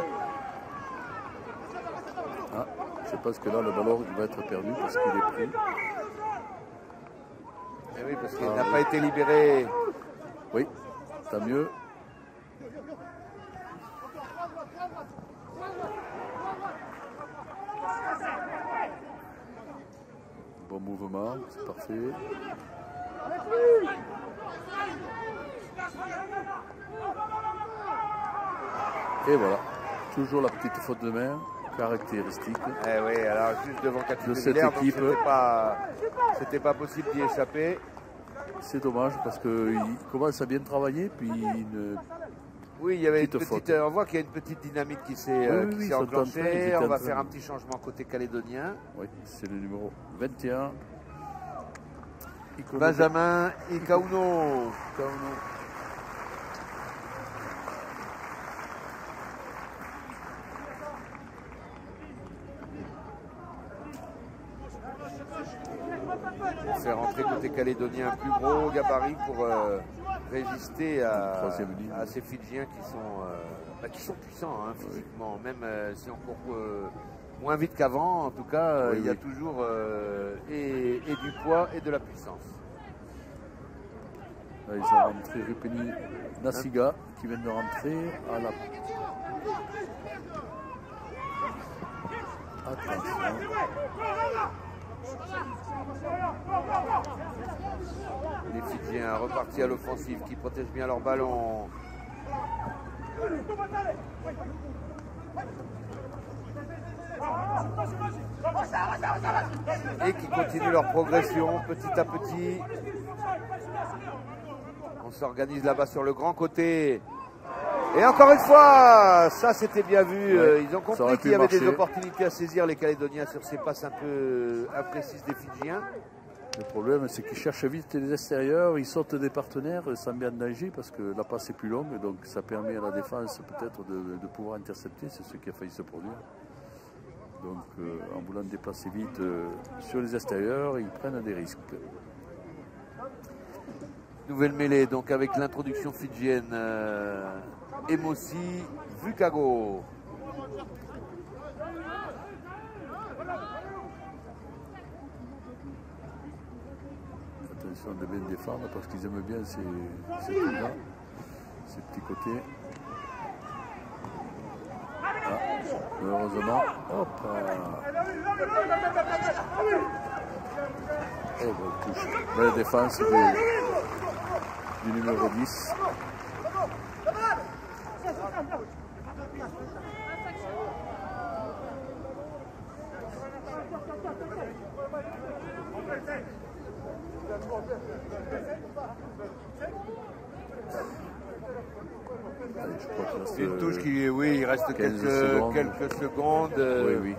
Ah, je pense que là, le ballon il va être perdu parce qu'il est pris. Et oui, parce qu'il n'a pas été libéré. Oui, tant mieux. Bon mouvement, c'est parfait. Et voilà, toujours la petite faute de main caractéristique. Eh oui, alors juste devant Cathy de cette Villers, équipe. C'était pas possible d'y échapper. C'est dommage parce qu'il commence à bien travailler, puis oui, il y avait une petite, on voit qu'il y a une petite dynamique qui s'est enclenchée. On va faire un petit changement côté calédonien. Oui, c'est le numéro 21. Benjamin Ikauno. On fait rentrer côté calédonien un plus gros gabarit pour résister à ces Fidjiens qui sont puissants hein, physiquement, même si on court moins vite qu'avant, en tout cas il y a toujours et du poids et de la puissance. Là, ils ont rentré Rupeni Nasiga qui vient de rentrer à la... Attention. Les Fidjiens repartis à l'offensive qui protègent bien leur ballon. Et qui continuent leur progression petit à petit. On s'organise là-bas sur le grand côté. Et encore une fois, ça c'était bien vu. Ouais, ils ont compris qu'il y avait des opportunités à saisir les Calédoniens sur ces passes un peu imprécises des Fidjiens. Le problème, c'est qu'ils cherchent vite les extérieurs, ils sortent des partenaires sans bien danger parce que la passe est plus longue, donc ça permet à la défense peut-être de pouvoir intercepter, c'est ce qui a failli se produire. Donc en voulant déplacer vite sur les extérieurs, ils prennent des risques. Nouvelle mêlée donc avec l'introduction fidjienne Emosi Vukago. Attention de bien défendre parce qu'ils aiment bien ces trucs-là, ces petits côtés. Ah, heureusement, hop. Et bon, touche. Belle défense du numéro 10. Une touche qui, oui, il reste quelques secondes. Oui, oui.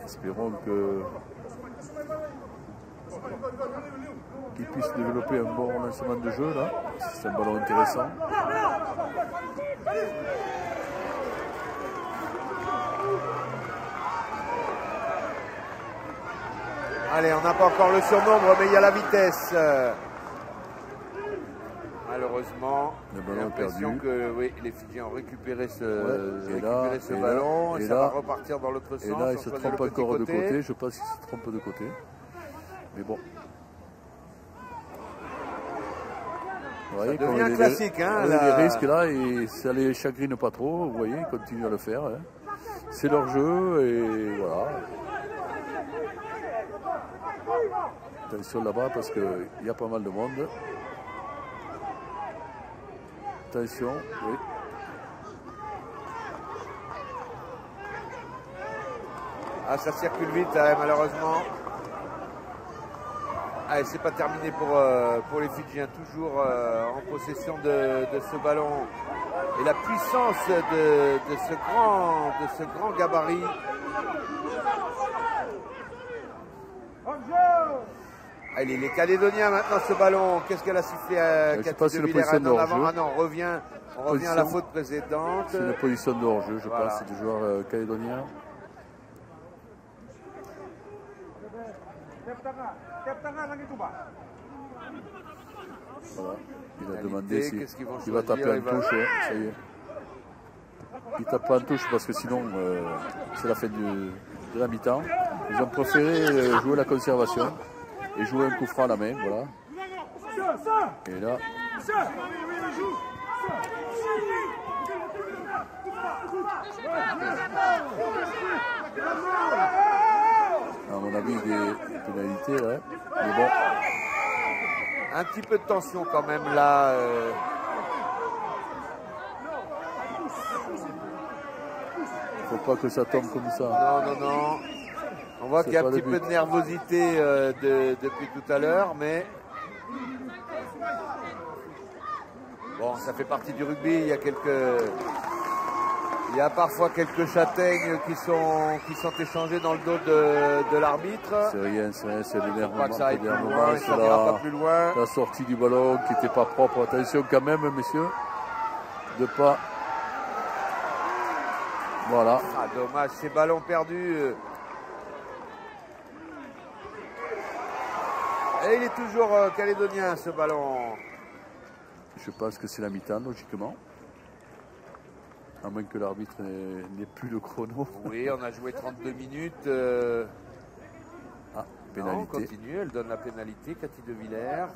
Espérons qu'il puisse développer un bon lancement de jeu là. C'est un ballon intéressant. Allez, on n'a pas encore le surnombre, mais il y a la vitesse. Malheureusement, j'ai l'impression que oui, les Fidjiens ont récupéré ce ballon et ça va repartir dans l'autre sens. Et là, il se trompe encore de côté. Je pense qu'il se trompe de côté. Mais bon. Ça devient un classique. Hein, les risques là, et ça les chagrine pas trop. Vous voyez, ils continuent à le faire. Hein. C'est leur jeu et voilà. Attention là-bas parce qu'il y a pas mal de monde. Attention, oui. Ah, ça circule vite, malheureusement. Allez, c'est pas terminé pour les Fidjiens, toujours en possession de ce ballon. Et la puissance de ce grand gabarit. Allez, les Calédoniens maintenant ce ballon. Qu'est-ce qu'elle a sifflé Cathy de Villers en avant. Ah non, on revient à la faute précédente. C'est une position de hors-jeu, je Voilà. pense, du joueur calédonien. Voilà. Il a demandé s'il va taper en touche. Ça y est. Il tape pas en touche parce que sinon c'est la fin de la mi-temps. Ils ont préféré jouer la conservation et jouer un coup franc à la main. Voilà. Et là. À mon avis, des pénalités là. Mais bon. Un petit peu de tension quand même là. Faut pas que ça tombe comme ça. Non, non, non. On voit qu'il y a un petit peu de nervosité depuis tout à l'heure, mais bon, ça fait partie du rugby. Il y a parfois quelques châtaignes qui sont échangées dans le dos de l'arbitre. C'est rien, c'est l'énervement. Ça ira pas plus loin. La sortie du ballon qui n'était pas propre. Attention quand même, messieurs, de pas. Voilà. Ah, dommage, ces ballons perdus. Et il est toujours calédonien, ce ballon. Je pense que c'est la mi-temps, logiquement. À moins que l'arbitre n'ait plus le chrono. Oui, on a joué 32 minutes. Ah, pénalité. Non, on continue, elle donne la pénalité, Cathy de Villers.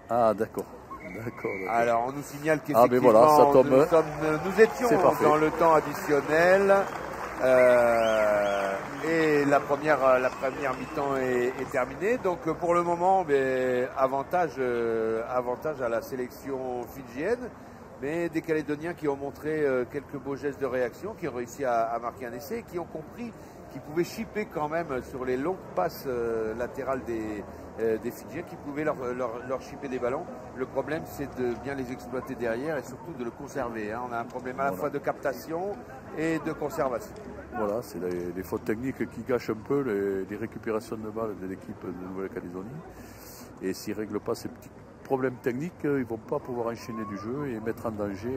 Ah, d'accord. Alors, on nous signale qu'effectivement, voilà, ça tombe. nous étions dans le temps additionnel. Et la première mi-temps est terminée. Donc, pour le moment, avantage à la sélection fidjienne. Mais des Calédoniens qui ont montré quelques beaux gestes de réaction, qui ont réussi à marquer un essai, qui ont compris qu'ils pouvaient chipper quand même sur les longues passes latérales des Fidjiens, qui pouvaient leur chipper des ballons. Le problème, c'est de bien les exploiter derrière et surtout de le conserver. Hein. On a un problème à la fois de captation et de conservation. Voilà, c'est les fautes techniques qui gâchent un peu les récupérations de balles de l'équipe de Nouvelle-Calédonie. Et s'ils ne règlent pas ces petits problèmes techniques, ils ne vont pas pouvoir enchaîner du jeu et mettre en danger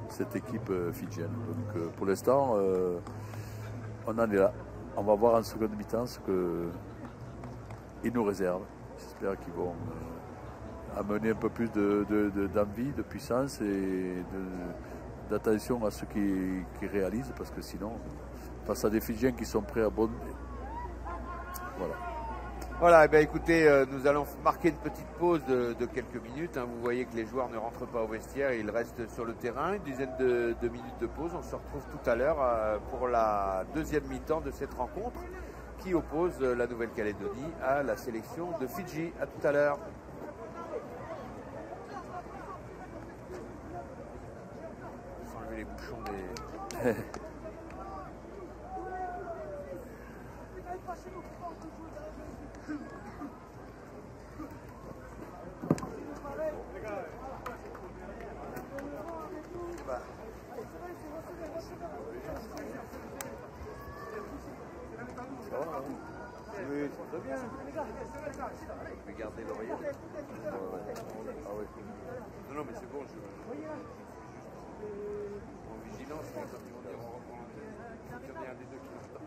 cette équipe fidjienne. Donc pour l'instant, on en est là. On va voir en seconde mi-temps ce qu'ils nous réservent. J'espère qu'ils vont amener un peu plus d'envie, de puissance et d'attention à ceux qui réalisent, parce que sinon, face à des Fidjiens qui sont prêts à bonner. Voilà. Voilà, écoutez, nous allons marquer une petite pause de quelques minutes. Hein. Vous voyez que les joueurs ne rentrent pas au vestiaire, ils restent sur le terrain. Une dizaine de minutes de pause. On se retrouve tout à l'heure pour la deuxième mi-temps de cette rencontre qui oppose la Nouvelle-Calédonie à la sélection de Fidji. À tout à l'heure. Sans enlever les bouchons des... Oui, c'est très bien. Je vais garder l'oreillette. Ah oui. Non, mais c'est bon, en vigilance, mais quand ils vont dire on reprend l'antenne, il y en a un des deux qui l'entend.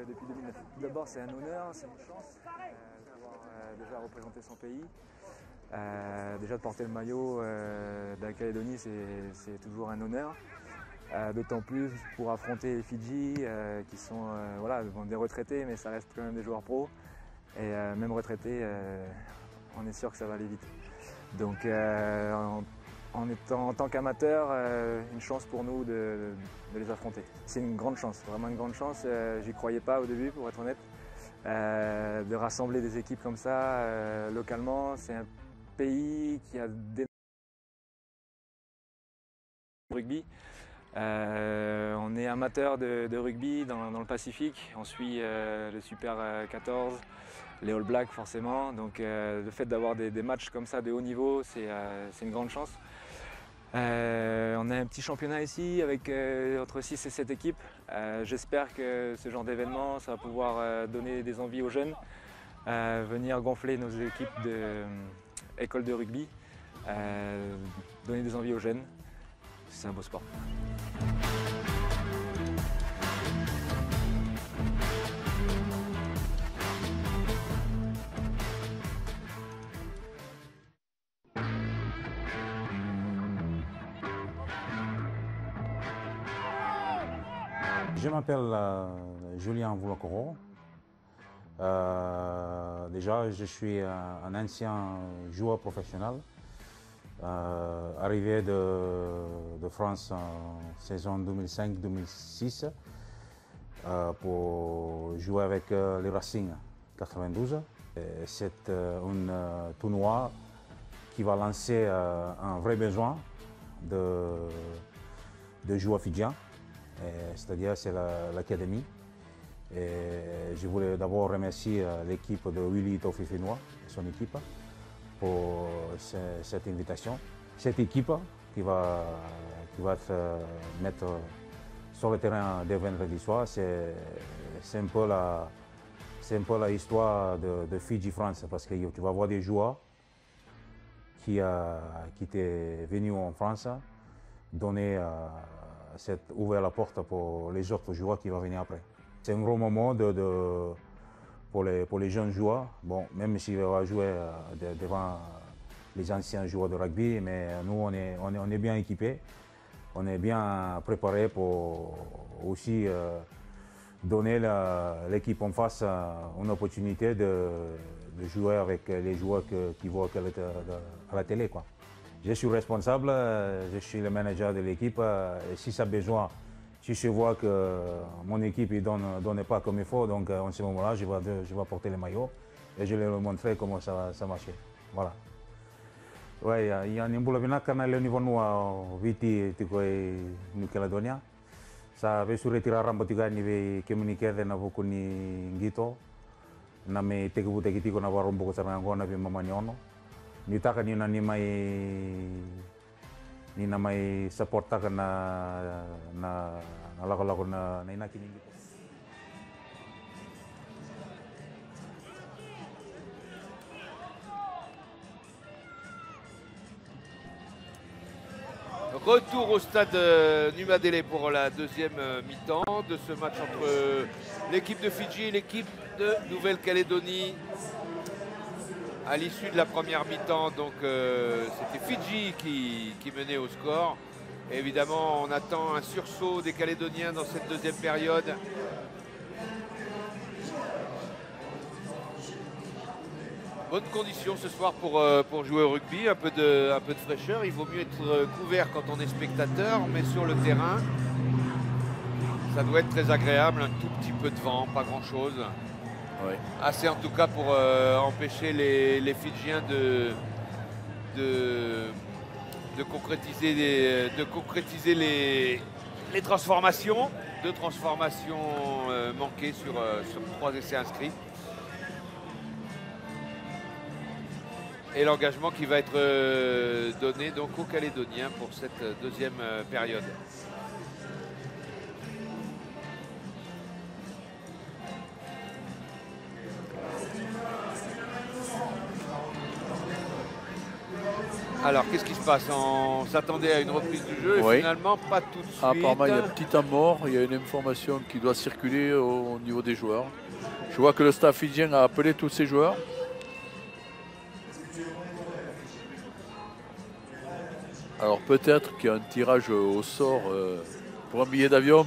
Depuis 2009. D'abord, c'est un honneur, c'est une chance d'avoir déjà représenté son pays. Déjà de porter le maillot de la Calédonie, c'est toujours un honneur. D'autant plus pour affronter les Fidji qui sont des retraités, mais ça reste quand même des joueurs pros. Et même retraités, on est sûr que ça va aller vite. Donc en tant qu'amateur, une chance pour nous de les affronter. C'est une grande chance, vraiment une grande chance. J'y croyais pas au début, pour être honnête. De rassembler des équipes comme ça localement, c'est un pays qui a des rugby. On est amateur de rugby dans le Pacifique. On suit le Super 14, les All Blacks forcément. Donc le fait d'avoir des matchs comme ça de haut niveau, c'est une grande chance. On a un petit championnat ici avec entre 6 et 7 équipes. J'espère que ce genre d'événement, ça va pouvoir donner des envies aux jeunes, venir gonfler nos équipes d'école de rugby, donner des envies aux jeunes. C'est un beau sport. Je m'appelle Julien Voulacoro. Déjà, je suis un ancien joueur professionnel, arrivé de France en saison 2005-2006 pour jouer avec les Racing 92. C'est un tournoi qui va lancer un vrai besoin de joueurs fidjiens. C'est-à-dire c'est l'académie. Je voulais d'abord remercier l'équipe de Willy Tofifinois et son équipe pour cette invitation. Cette équipe qui va se mettre sur le terrain dès vendredi soir, c'est un peu la histoire de Fidji France, parce que tu vas voir des joueurs qui étaient venus en France donner ouvert la porte pour les autres joueurs qui vont venir après. C'est un gros moment pour les jeunes joueurs, bon, même s'ils vont jouer devant les anciens joueurs de rugby, mais nous on est bien équipés, on est bien préparés pour aussi donner l'équipe en face une opportunité de jouer avec les joueurs qui voient à la télé, quoi. Je suis responsable, je suis le manager de l'équipe et si ça a besoin, si je vois que mon équipe ne donne pas comme il faut, donc en ce moment-là, je vais porter le maillot et je vais leur montrer comment ça marche. Voilà. Oui, il y a un boulot karena le niveau nous viti New Caledonia. Ça veut se retirer rambotiga ni communiquer de na vokuni ngito na me teku tekiti ko na warombo ko saranga ngona be mamanyono. Nitaka ni na mai supporta ka na lago na inakini. Retour au stade Numadele pour la deuxième mi-temps de ce match entre l'équipe de Fidji et l'équipe de Nouvelle-Calédonie. À l'issue de la première mi-temps, donc c'était Fidji qui menait au score. Et évidemment, on attend un sursaut des Calédoniens dans cette deuxième période. Bonne condition ce soir pour jouer au rugby, un peu de fraîcheur. Il vaut mieux être couvert quand on est spectateur, mais sur le terrain, ça doit être très agréable. Un tout petit peu de vent, pas grand-chose. Ouais. Assez en tout cas pour empêcher les Fidjiens de concrétiser les transformations. 2 transformations manquées sur 3 essais inscrits. Et l'engagement qui va être donné donc aux Calédoniens pour cette deuxième période. Alors, qu'est-ce qui se passe? On s'attendait à une reprise du jeu et finalement, pas tout de suite. Apparemment, il y a un petit temps mort. Il y a une information qui doit circuler au niveau des joueurs. Je vois que le staff fidjien a appelé tous ses joueurs. Alors, peut-être qu'il y a un tirage au sort pour un billet d'avion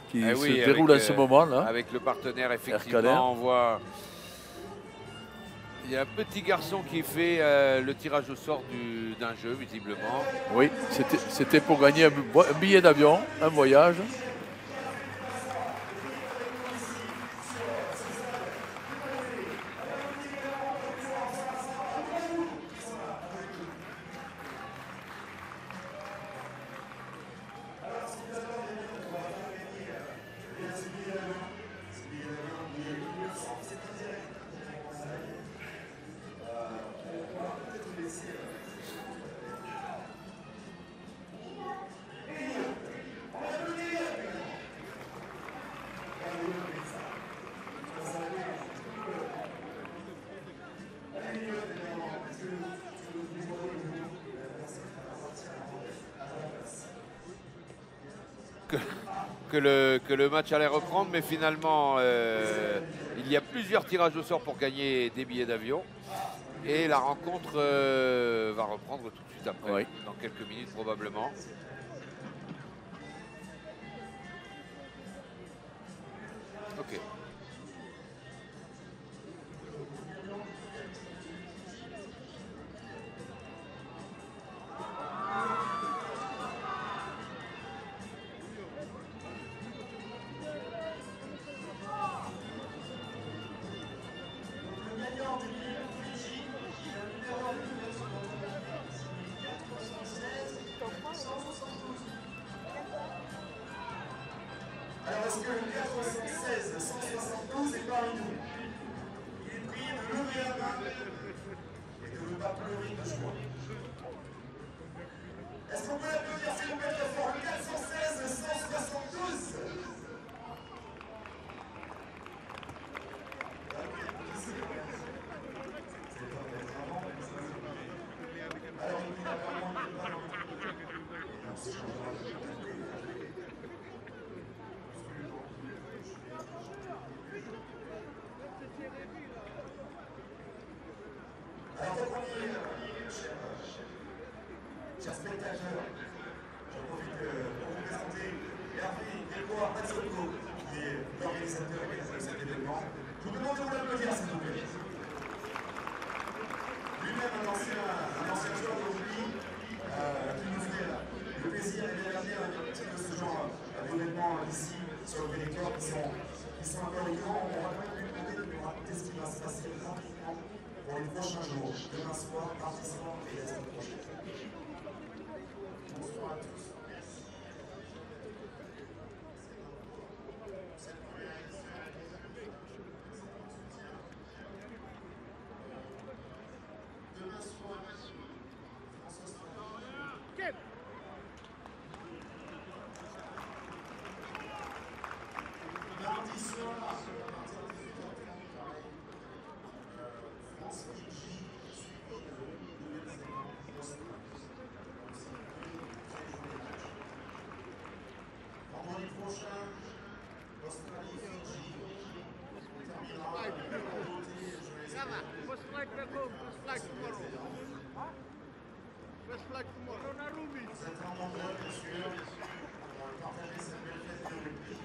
qui se déroule à ce moment-là. Avec le partenaire, effectivement, on voit... Il y a un petit garçon qui fait le tirage au sort d'un jeu, visiblement. Oui, c'était pour gagner un billet d'avion, un voyage. que le match allait reprendre, mais finalement, il y a plusieurs tirages au sort pour gagner des billets d'avion. Et la rencontre va reprendre tout de suite après, Oui. dans quelques minutes probablement. Ok. Alors, est-ce que le 416 172 est parmi nous? Il est prié de lever la main et de ne pas pleurer de joie. Est-ce qu'on peut l'applaudir, s'il vous plaît, très fort? Le 416 172. Alors, il a vraiment alors, donc on y est, chers spectateurs, j'en profite pour vous présenter Hervé Grégoire Mazzocco, qui est l'organisateur de cet événement. Je vous demande de vous l'applaudir, s'il vous plaît. Lui-même un ancien joueur de rugby qui nous fait le plaisir et d'amener un petit de ce genre d'événements ici sur le territoire qui sont un peu récurrents. On va quand même lui demander de nous raconter ce qui va se passer rapidement pour les prochains jours, demain soir, mardi soir et la semaine prochaine. Bonsoir à tous. Demain soir, mardi soir, France-Fidji, suivi de Nouvelle-Zélande, vendredi prochain, Australie-Fidji. On terminera en beauté, je l'espère. First flight back home, first flight tomorrow. First flight tomorrow. Vous êtes en nombreux, bien sûr, pour partager cette belle fête de rugby.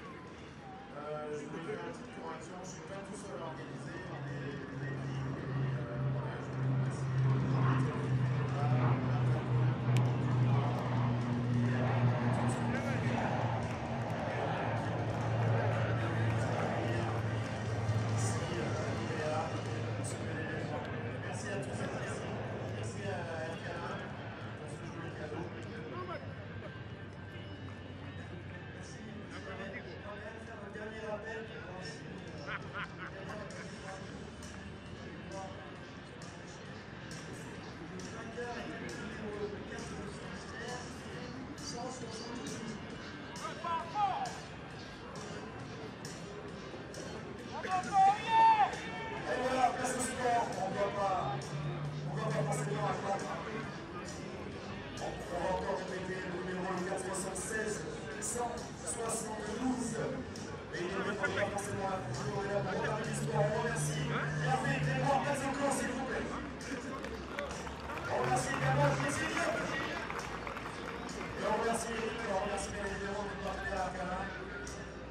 Je voulais faire une petite correction, je ne suis pas tout seul à organiser, on est une équipe et voilà, je vous remercie. Merci à tous et merci. Merci à Erkanin pour ce joli cadeau. Merci. On va faire un dernier appel pour voir si et voilà, place au sport, on ne doit pas passer le temps à battre. On va encore répéter le numéro 476 172. Et il ne répond pas forcément à la couture, on est là pour parler du sport. On remercie Hervé Grégoire Mazzocco, s'il vous plaît. On remercie également Jésus. Et on remercie Eric, on remercie bien évidemment notre partenaire Arcana.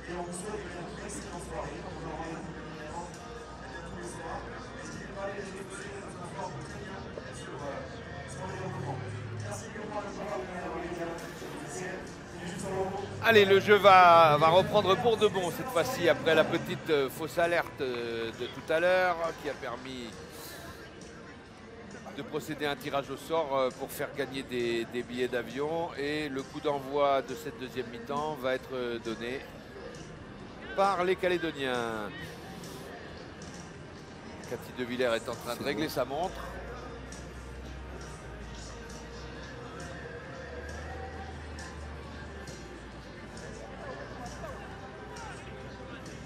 Et on vous souhaite une excellente soirée. On vous envoie un petit numéro tous les soirs. N'hésitez pas à aller les écouter, ça nous informe très bien sur les développements. Merci Grégoire de pouvoir venir dans les médias officiels. Allez, le jeu va reprendre pour de bon cette fois-ci après la petite fausse alerte de tout à l'heure qui a permis de procéder à un tirage au sort pour faire gagner des billets d'avion. Et le coup d'envoi de cette deuxième mi-temps va être donné par les Calédoniens. Cathy De Villers est en train de régler sa montre.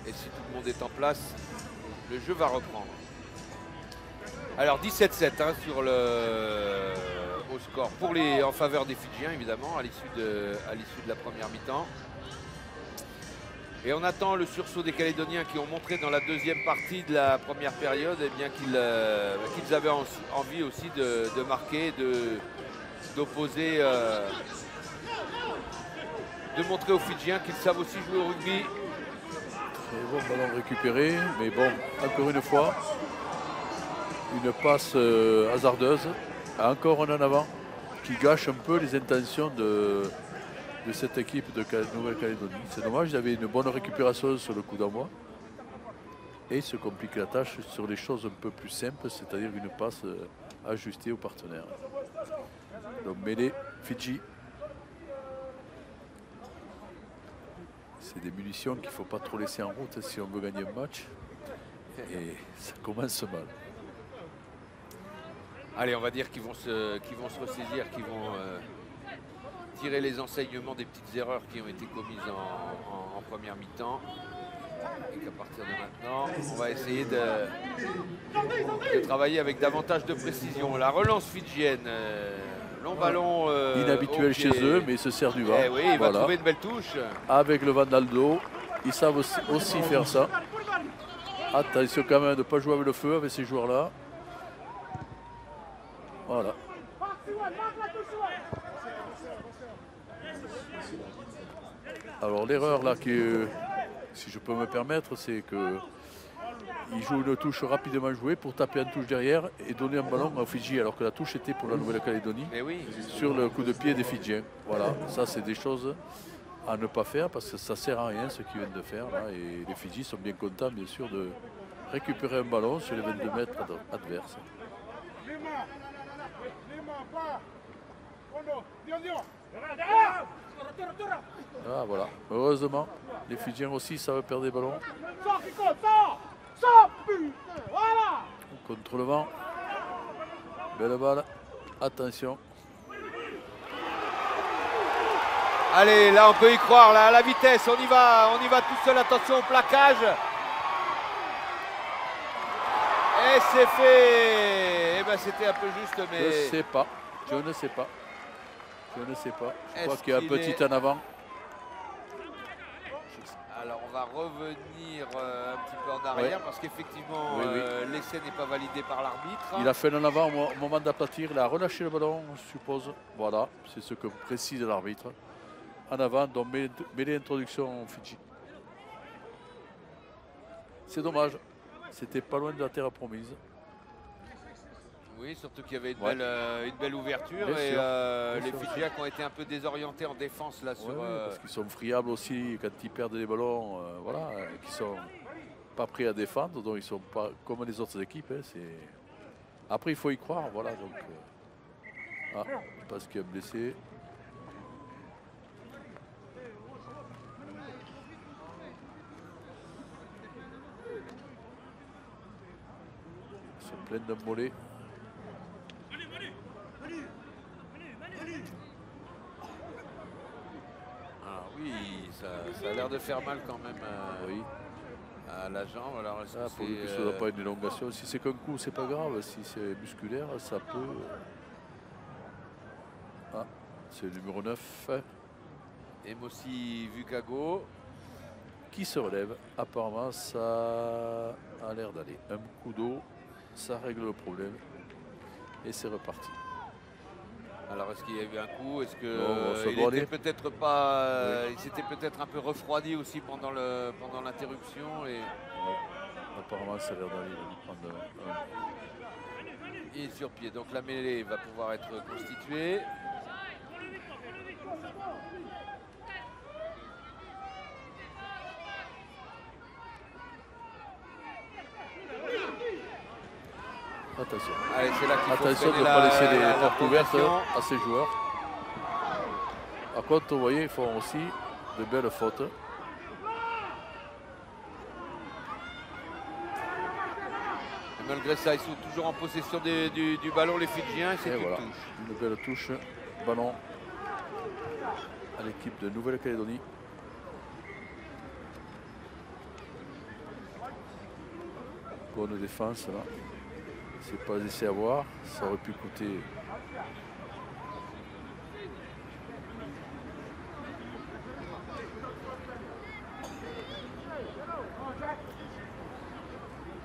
Et si tout le monde est en place, le jeu va reprendre. Alors 17-7 hein, au score en faveur des Fidjiens, évidemment, à l'issue de la première mi-temps. Et on attend le sursaut des Calédoniens qui ont montré dans la deuxième partie de la première période eh bien qu'ils avaient envie aussi de marquer, d'opposer, de montrer aux Fidjiens qu'ils savent aussi jouer au rugby. Très bon ballon récupéré, mais bon, encore une fois, une passe hasardeuse, encore un en avant, qui gâche un peu les intentions de cette équipe de Nouvelle-Calédonie. C'est dommage, il avait une bonne récupération sur le coup d'envoi et il se complique la tâche sur les choses un peu plus simples, c'est-à-dire une passe ajustée au partenaire. Donc mêlée, Fidji. C'est des munitions qu'il ne faut pas trop laisser en route si on veut gagner un match. Et ça commence mal. Allez, on va dire qu'ils vont se ressaisir, qu'ils vont tirer les enseignements des petites erreurs qui ont été commises en première mi-temps. Et qu'à partir de maintenant, on va essayer de travailler avec davantage de précision. La relance fidjienne, long ballon. Inhabituel chez eux, mais il se sert du vent. Eh oui, il va trouver une belle touche. Avec le vent dans le dos, ils savent aussi faire ça. Attention quand même de ne pas jouer avec le feu avec ces joueurs-là. Voilà. Alors l'erreur là, si je peux me permettre, c'est que il joue une touche rapidement jouée pour taper une touche derrière et donner un ballon au Fidji, alors que la touche était pour la Nouvelle-Calédonie sur le coup de pied des Fidjiens. Voilà, ça c'est des choses à ne pas faire parce que ça ne sert à rien ce qu'ils viennent de faire. Là, et les Fidji sont bien contents bien sûr de récupérer un ballon sur les 22 mètres adverses. Ah voilà, heureusement, les Fidjiens aussi savent perdre des ballons. Contre le vent. Belle balle. Attention. Allez, là on peut y croire, là, à la vitesse, on y va tout seul, attention au plaquage. Et c'est fait. Eh ben c'était un peu juste, mais... Je ne sais pas. Je ne sais pas. Je crois qu'il y a un petit en avant. Alors on va revenir un petit peu en arrière parce qu'effectivement l'essai n'est pas validé par l'arbitre. Il a fait un en avant au moment d'aplatir, il a relâché le ballon, je suppose. Voilà, c'est ce que précise l'arbitre. En avant, donc mêlée introduction Fidji. C'est dommage, c'était pas loin de la terre promise. Oui, surtout qu'il y avait une belle ouverture et les Fidjiens qui ont été un peu désorientés en défense là sur. Parce qu'ils sont friables aussi quand ils perdent des ballons, voilà, qui sont pas prêts à défendre, donc ils sont pas comme les autres équipes. Hein, après, il faut y croire, voilà. Donc, parce qu'il y a blessé. Ils sont pleins d'un mollet. Oui, ça a l'air de faire mal quand même à la jambe. Alors, pour le coup, ça ne doit pas une élongation. Si c'est qu'un coup, c'est pas grave. Si c'est musculaire, ça peut. Ah, c'est le numéro 9. Emosi Vukago. Qui se relève. Apparemment, ça a l'air d'aller. Un coup d'eau, ça règle le problème. Et c'est reparti. Alors est-ce qu'il y a eu un coup? Est-ce que il était peut-être pas, il s'était peut-être un peu refroidi aussi pendant l'interruption et apparemment ça a l'air d'aller prendre il est sur pied. Donc la mêlée va pouvoir être constituée. Attention. Allez, c'est là qu'il faut attention de ne pas laisser les portes ouvertes à ces joueurs. Par contre, vous voyez, ils font aussi de belles fautes. Et malgré ça, ils sont toujours en possession du ballon, les Fidjiens. C'est une touche. Une belle touche. Ballon à l'équipe de Nouvelle-Calédonie. Bonne défense là. C'est pas laissé avoir, ça aurait pu coûter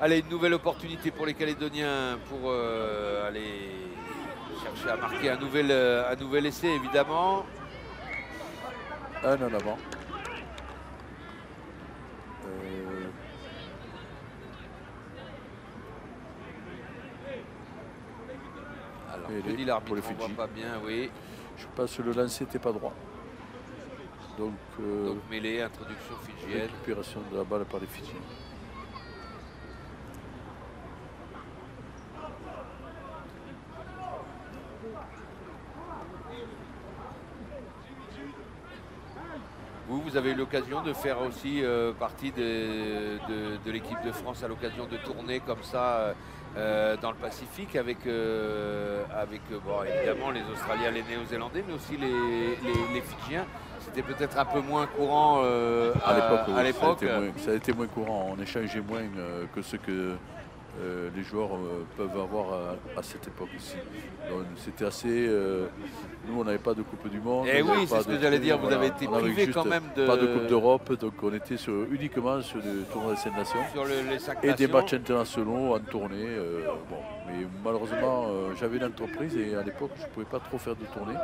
Allez, une nouvelle opportunité pour les Calédoniens pour aller chercher à marquer un nouvel essai, évidemment. Un en avant. Alors, Et que dit pour l'arbitre? les On voit Fidji. pas bien, oui. Je pense que le lancer n'était pas droit. Donc, Donc mêlée, introduction fidjienne. récupération de la balle par les Fidjiens. Vous avez eu l'occasion de faire aussi partie de l'équipe de France à l'occasion de tourner comme ça dans le Pacifique avec bon, évidemment les Australiens, les Néo-Zélandais, mais aussi les Fidjiens. C'était peut-être un peu moins courant à l'époque. Ça a été moins courant. On échangeait moins que ce que les joueurs peuvent avoir à cette époque ici. Donc, c'était assez. Nous, on n'avait pas de Coupe du Monde. Et oui, c'est ce que j'allais dire. Vous avez été privé quand même de. Pas de Coupe d'Europe, donc on était uniquement sur le tournoi des 5 nations. Sur les 5 et nations. des matchs internationaux en tournée. Bon. Mais malheureusement, j'avais une entreprise et à l'époque, je ne pouvais pas trop faire de tournée.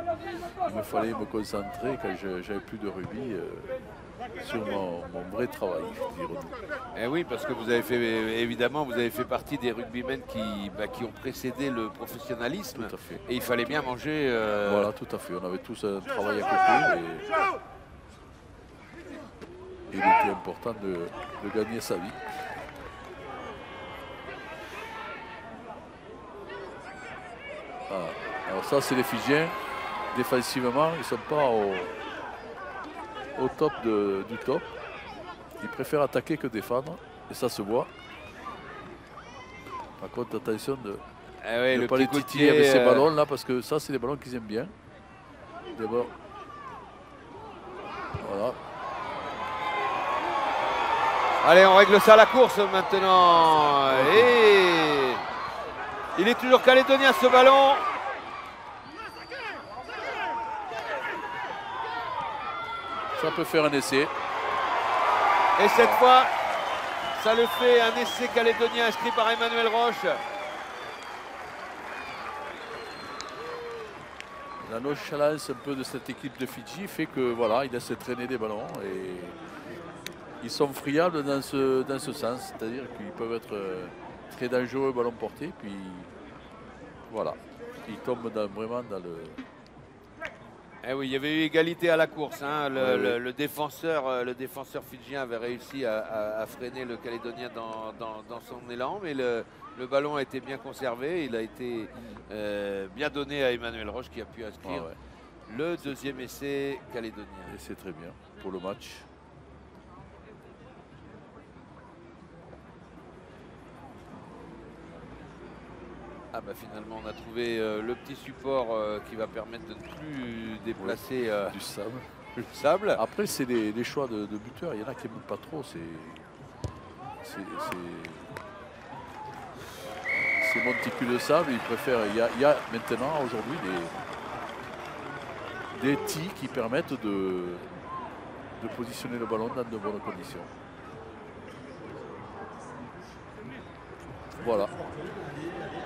Il me fallait me concentrer quand j'avais plus de rugby. Sur mon vrai travail, dirons-nous. Eh oui, parce que vous avez fait, évidemment, vous avez fait partie des rugbymen qui ont précédé le professionnalisme. Tout à fait. Et il fallait bien manger. Voilà, tout à fait. On avait tous un travail à côté. Et il était important de gagner sa vie. Voilà. Alors ça, c'est les Fidjiens. Défensivement, ils ne sont pas au top du top. Ils préfèrent attaquer que défendre. Et ça se voit. Par contre, attention de ne pas les titiller avec ces ballons là, parce que ça, c'est des ballons qu'ils aiment bien. Des ballons. Voilà. Allez, on règle ça à la course maintenant. Et il est toujours calédonien ce ballon. Ça peut faire un essai. Et cette fois, ça le fait, un essai calédonien inscrit par Emmanuel Roche. La nonchalance un peu de cette équipe de Fidji fait que voilà, il laisse traîner des ballons et ils sont friables dans ce sens, c'est-à-dire qu'ils peuvent être très dangereux ballon porté, puis voilà, ils tombent vraiment dans le. Eh oui, il y avait eu égalité à la course. Hein. Le défenseur fidjien avait réussi à freiner le Calédonien dans son élan, mais le ballon a été bien conservé. Il a été bien donné à Emmanuel Roche qui a pu inscrire le deuxième essai calédonien. Et c'est très bien pour le match. Ah bah finalement on a trouvé le petit support qui va permettre de ne plus déplacer du sable. Sable. Après c'est les choix de buteurs, il y en a qui n'aiment pas trop, c'est monticule de sable, ils préfèrent. Il y a maintenant aujourd'hui des tis qui permettent de positionner le ballon dans de bonnes conditions. Voilà.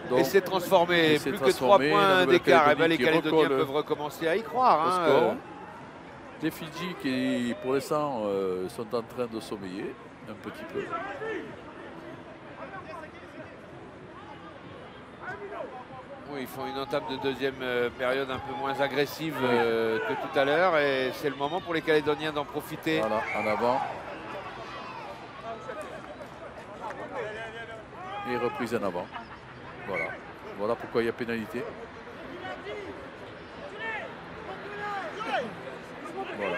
Donc, et c'est transformé, plus que 3 points d'écart. Les Calédoniens peuvent recommencer à y croire. Hein, les Fidji qui, pour l'instant, sont en train de sommeiller un petit peu. Oui, ils font une entame de deuxième période un peu moins agressive que tout à l'heure. Et c'est le moment pour les Calédoniens d'en profiter. Voilà, en avant. Et reprise en avant. Voilà pourquoi il y a pénalité. Voilà.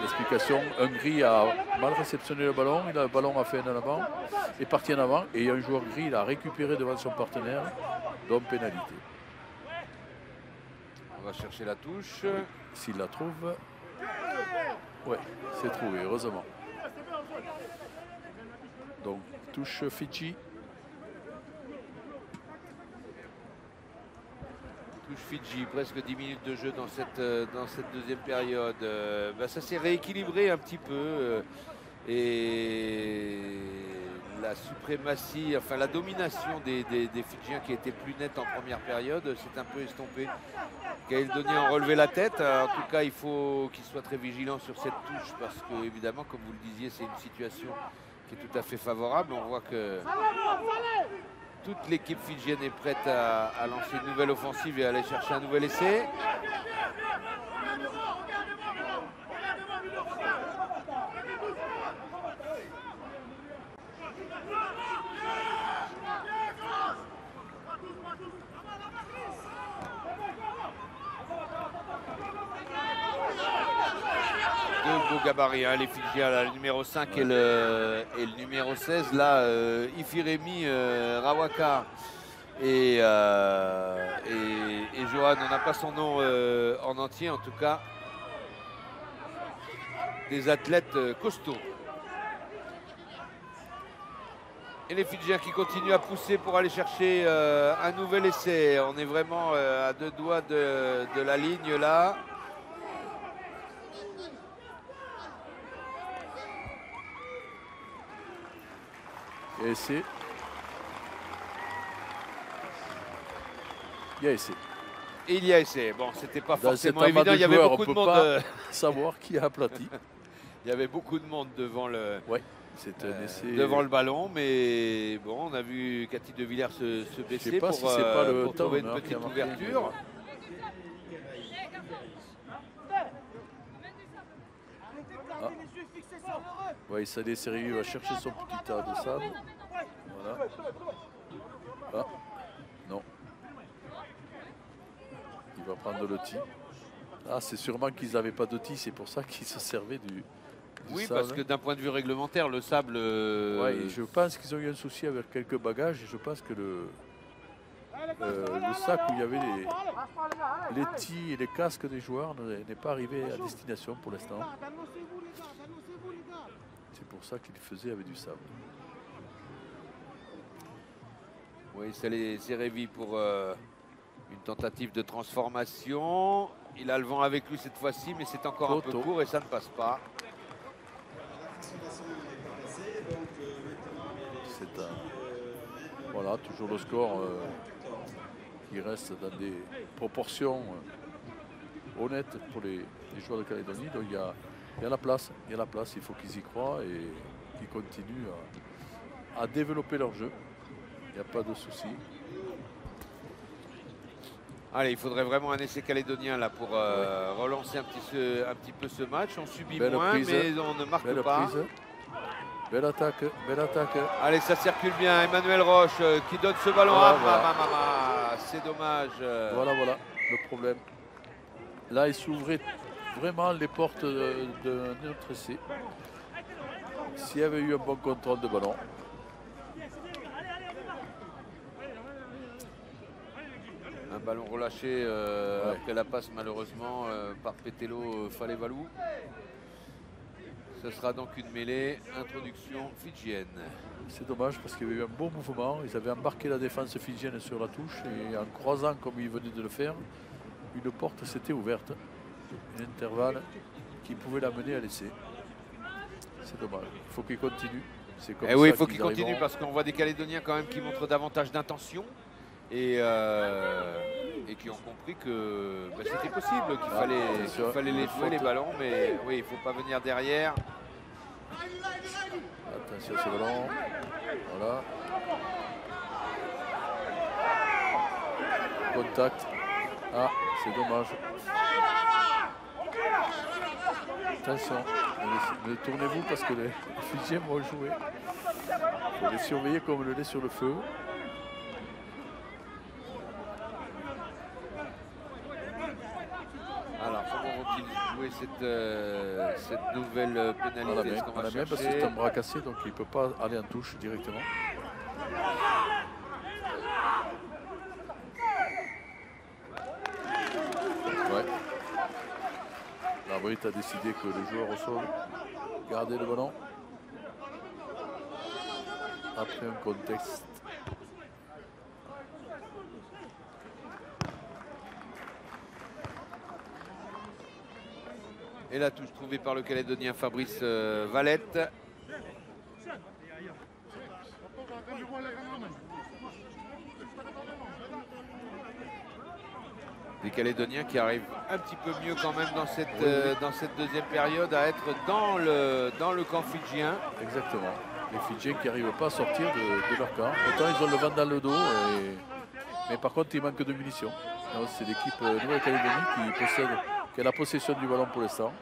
L'explication, Hungrie a mal réceptionné le ballon, le ballon a fait un en avant, est parti en avant et un joueur gris l'a récupéré devant son partenaire, donc pénalité. On va chercher la touche. S'il la trouve, ouais, c'est trouvé, heureusement. Donc touche Fidji. Fidji, presque 10 minutes de jeu dans cette deuxième période. Ça s'est rééquilibré un petit peu et la suprématie, enfin la domination des Fidjiens qui était plus nette en première période s'est un peu estompée. Calédonien a relevé la tête. En tout cas, il faut qu'il soit très vigilant sur cette touche parce que, évidemment, comme vous le disiez, c'est une situation qui est tout à fait favorable. On voit que toute l'équipe fidjienne est prête à lancer une nouvelle offensive et à aller chercher un nouvel essai. Deux beaux gabarits, hein, les Fidjiens, là, le numéro 5 et le numéro 16. Là, Ifiremi Rawaka et Johan, on n'a pas son nom en entier, en tout cas, des athlètes costauds. Et les Fidjiens qui continuent à pousser pour aller chercher un nouvel essai. On est vraiment à 2 doigts de la ligne là. Et essai. Il y a essai. Et il y a essai. Bon, c'était pas Dans forcément cet amas évident. Il y avait joueurs, beaucoup on de peut monde. pas savoir qui a aplati. Il y avait beaucoup de monde devant le, c'est un essai. devant le ballon, mais bon, on a vu Cathy de Villers se baisser pas pour, si c'est pas le pour trouver une turner qui petite a marqué, ouverture. Ouais, Salé Sérieux va chercher son petit tas de sable. Voilà. Ah, non. Il va prendre le tee. Ah, c'est sûrement qu'ils n'avaient pas de tee, c'est pour ça qu'ils se servaient du Oui, sable. parce que d'un point de vue réglementaire, le sable. Ouais, et je pense qu'ils ont eu un souci avec quelques bagages et je pense que le sac où il y avait les tees et les casques des joueurs n'est pas arrivé à destination pour l'instant. C'est pour ça qu'il faisait avec du sable. Oui, c'est Révi pour une tentative de transformation. Il a le vent avec lui cette fois-ci, mais c'est encore un peu court et ça ne passe pas. C'est voilà, toujours le score qui reste dans des proportions honnêtes pour les joueurs de Calédonie. Donc il y a la place, il faut qu'ils y croient et qu'ils continuent à développer leur jeu. Il n'y a pas de souci. Allez, il faudrait vraiment un essai calédonien là pour relancer un petit peu ce match. On subit moins, mais on ne marque pas. Prise. Belle attaque, belle attaque. Allez, ça circule bien. Emmanuel Roche qui donne ce ballon à c'est dommage. Voilà le problème. Là, il s'ouvrait vraiment les portes de notre essai. S'il y avait eu un bon contrôle de ballon. Un ballon relâché après la passe malheureusement par Petelo Falevalou. Ce sera donc une mêlée, introduction fidjienne. C'est dommage parce qu'il y avait eu un beau mouvement. Ils avaient embarqué la défense fidjienne sur la touche et en croisant comme ils venaient de le faire, une porte s'était ouverte. Un intervalle qui pouvait l'amener à l'essai. C'est dommage. Il faut qu'il continue. Et oui, il faut qu'il continue parce qu'on voit des Calédoniens quand même qui montrent davantage d'intention. Et qui ont compris que c'était possible, qu'il fallait les jouer les ballons, mais oui, il ne faut pas venir derrière. Attention à ce ballon. Voilà. Contact. Ah, c'est dommage. Attention. Ne tournez-vous parce que les Fidjiens vont jouer. Il faut les surveiller comme le lait sur le feu. Alors, comment vont-ils jouer cette nouvelle pénalité? On a même parce que c'est un bras cassé, donc il ne peut pas aller en touche directement. Ouais. L'arbitre a décidé que le joueur au sol gardait le ballon. Après un contexte. Et la touche trouvée par le Calédonien Fabrice Valette. Les Calédoniens qui arrivent un petit peu mieux quand même dans cette deuxième période à être dans le camp fidjien. Exactement. Les Fidjiens qui n'arrivent pas à sortir de leur camp. Pourtant, ils ont le vent dans le dos. Mais par contre, il manque de munitions. C'est l'équipe Nouvelle-Calédonie qui a la possession du ballon pour l'instant.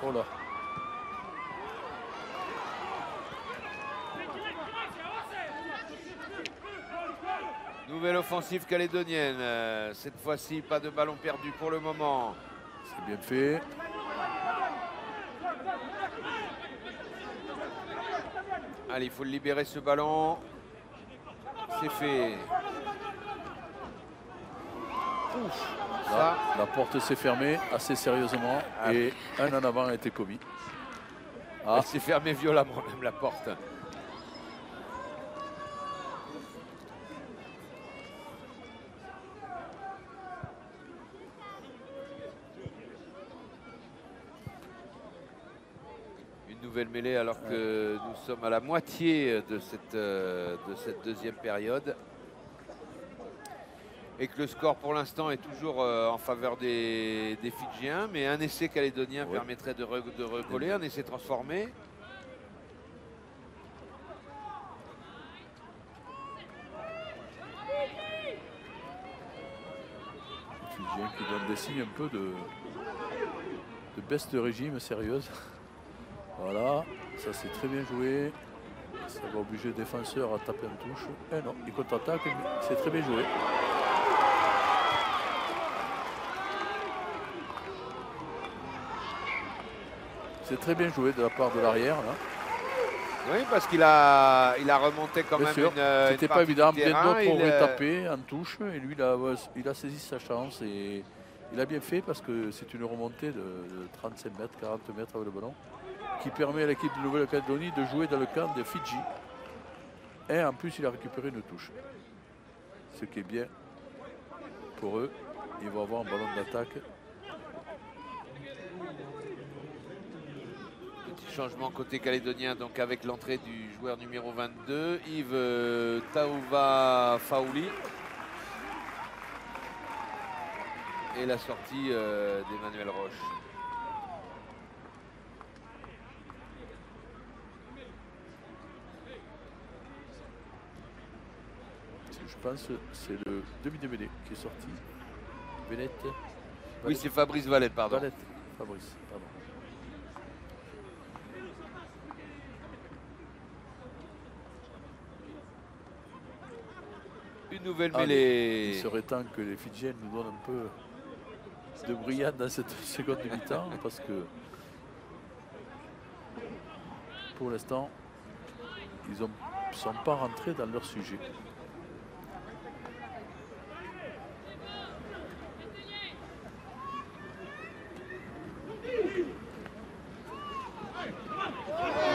Oh là. Nouvelle offensive calédonienne. Cette fois-ci, pas de ballon perdu pour le moment. C'est bien fait. Allez, il faut libérer ce ballon. C'est fait. Ouf. Là, la porte s'est fermée assez sérieusement et un en avant a été commis. Elle s'est fermée violemment, même la porte. Une nouvelle mêlée alors que nous sommes à la moitié de cette deuxième période. Et que le score pour l'instant est toujours en faveur des Fidjiens, mais un essai calédonien permettrait de recoller, un essai transformé. Les Fidjiens qui donnent des signes un peu de baisse de régime sérieuse. Voilà, ça c'est très bien joué. Ça va obliger le défenseur à taper en touche. Eh non, il contre-attaque, c'est très bien joué. C'est très bien joué de la part de l'arrière. Oui, parce qu'il a remonté quand même C'était pas évident. Bien d'autres auraient tapé en touche. Et lui, il a saisi sa chance. Et il a bien fait parce que c'est une remontée de 35 mètres, 40 mètres avec le ballon, qui permet à l'équipe de Nouvelle-Calédonie de jouer dans le camp de Fidji. Et en plus, il a récupéré une touche. Ce qui est bien pour eux. Ils vont avoir un ballon d'attaque. Changement côté calédonien, donc avec l'entrée du joueur numéro 22, Yves Taouva Faouli. Et la sortie d'Emmanuel Roche. Je pense que c'est le demi de mêlée qui est sorti. Valette. Oui, c'est Fabrice Valette, pardon. Valette. Fabrice, pardon. Une nouvelle mêlée. Il serait temps que les Fidjiens nous donnent un peu de brillade dans cette seconde mi-temps parce que pour l'instant, ils ne sont pas rentrés dans leur sujet.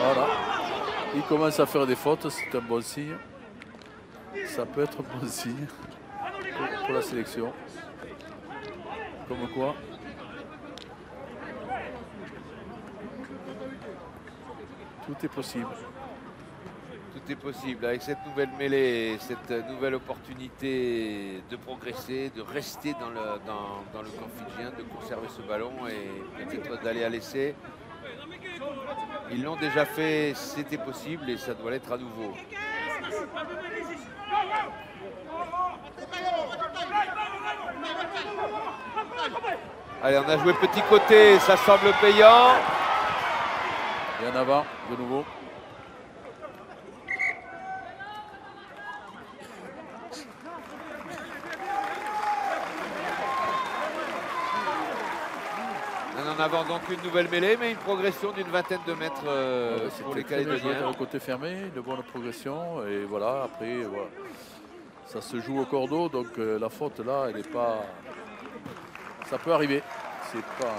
Voilà. Ils commencent à faire des fautes, c'est un bon signe. Ça peut être un bon signe pour la sélection. Comme quoi. Tout est possible. Tout est possible avec cette nouvelle mêlée, cette nouvelle opportunité de progresser, de rester dans le camp fidjien, de conserver ce ballon et peut-être d'aller à l'essai. Ils l'ont déjà fait, c'était possible et ça doit l'être à nouveau. Allez, on a joué petit côté, ça semble payant. Et en avant, de nouveau. On en avant donc une nouvelle mêlée, mais une progression d'une vingtaine de mètres pour les Calédoniens. Dans le côté fermé, une bonne progression. Et voilà, après, voilà. Ça se joue au cordeau, donc la faute là, elle n'est pas... Ça peut arriver. C'est pas...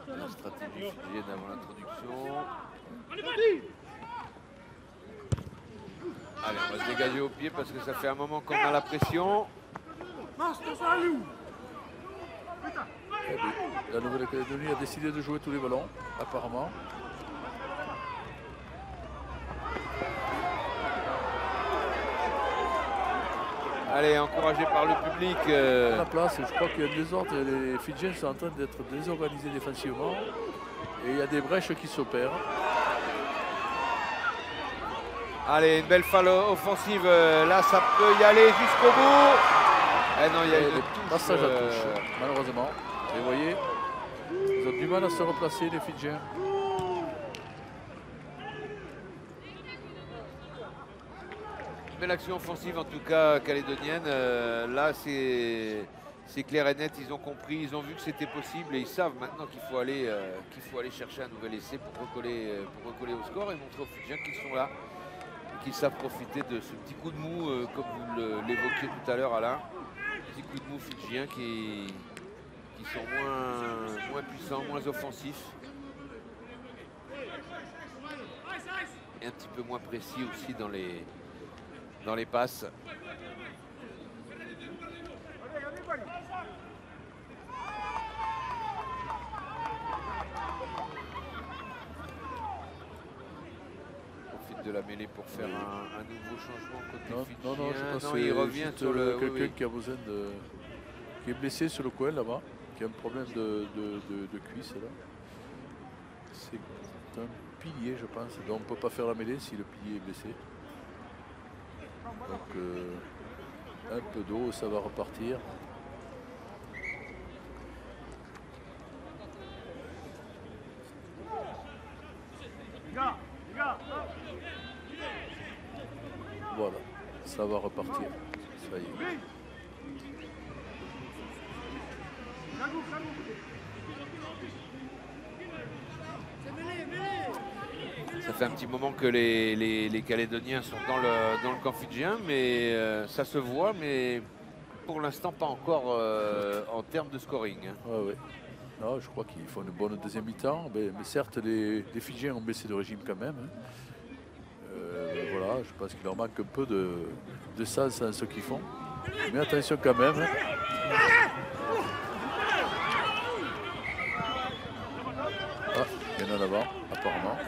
La stratégie fidjienne avant l'introduction. Allez, on va se dégager au pied parce que ça fait un moment qu'on a la pression. La Nouvelle-Calédonie a décidé de jouer tous les ballons, apparemment. Allez, encouragé par le public. La place, je crois qu'il y a un désordre. Les Fidjiens sont en train d'être désorganisés défensivement. Et il y a des brèches qui s'opèrent. Allez, une belle falle offensive. Là, ça peut y aller jusqu'au bout. Eh non, il y a une passage à touche, malheureusement. Et vous voyez, ils ont du mal à se replacer, les Fidjiens. Belle action offensive en tout cas calédonienne. Là c'est clair et net, ils ont compris, ils ont vu que c'était possible et ils savent maintenant qu'il faut aller chercher un nouvel essai pour recoller au score et montrer aux Fidjiens qu'ils sont là, qu'ils savent profiter de ce petit coup de mou comme vous l'évoquiez tout à l'heure Alain. Petit coup de mou fidjien qui sont moins puissants, moins offensifs. Et un petit peu moins précis aussi dans les passes. Profite de la mêlée pour faire un nouveau changement côté fidjien. Non, je pense il revient sur le quelqu'un qui a besoin de... qui est blessé sur le coin là-bas, qui a un problème de cuisse là. C'est un pilier je pense, donc on ne peut pas faire la mêlée si le pilier est blessé. Donc un peu d'eau, ça va repartir. Voilà, ça va repartir. Ça y est. Ça fait un petit moment que les Calédoniens sont dans le camp fidjien, mais ça se voit, mais pour l'instant pas encore en termes de scoring. Ouais. Non, je crois qu'ils font une bonne deuxième mi-temps, mais certes les Fidjiens ont baissé de régime quand même. Voilà, je pense qu'il leur manque un peu de sens dans ce qu'ils font. Mais attention quand même. Ah, il y en a là-bas, apparemment.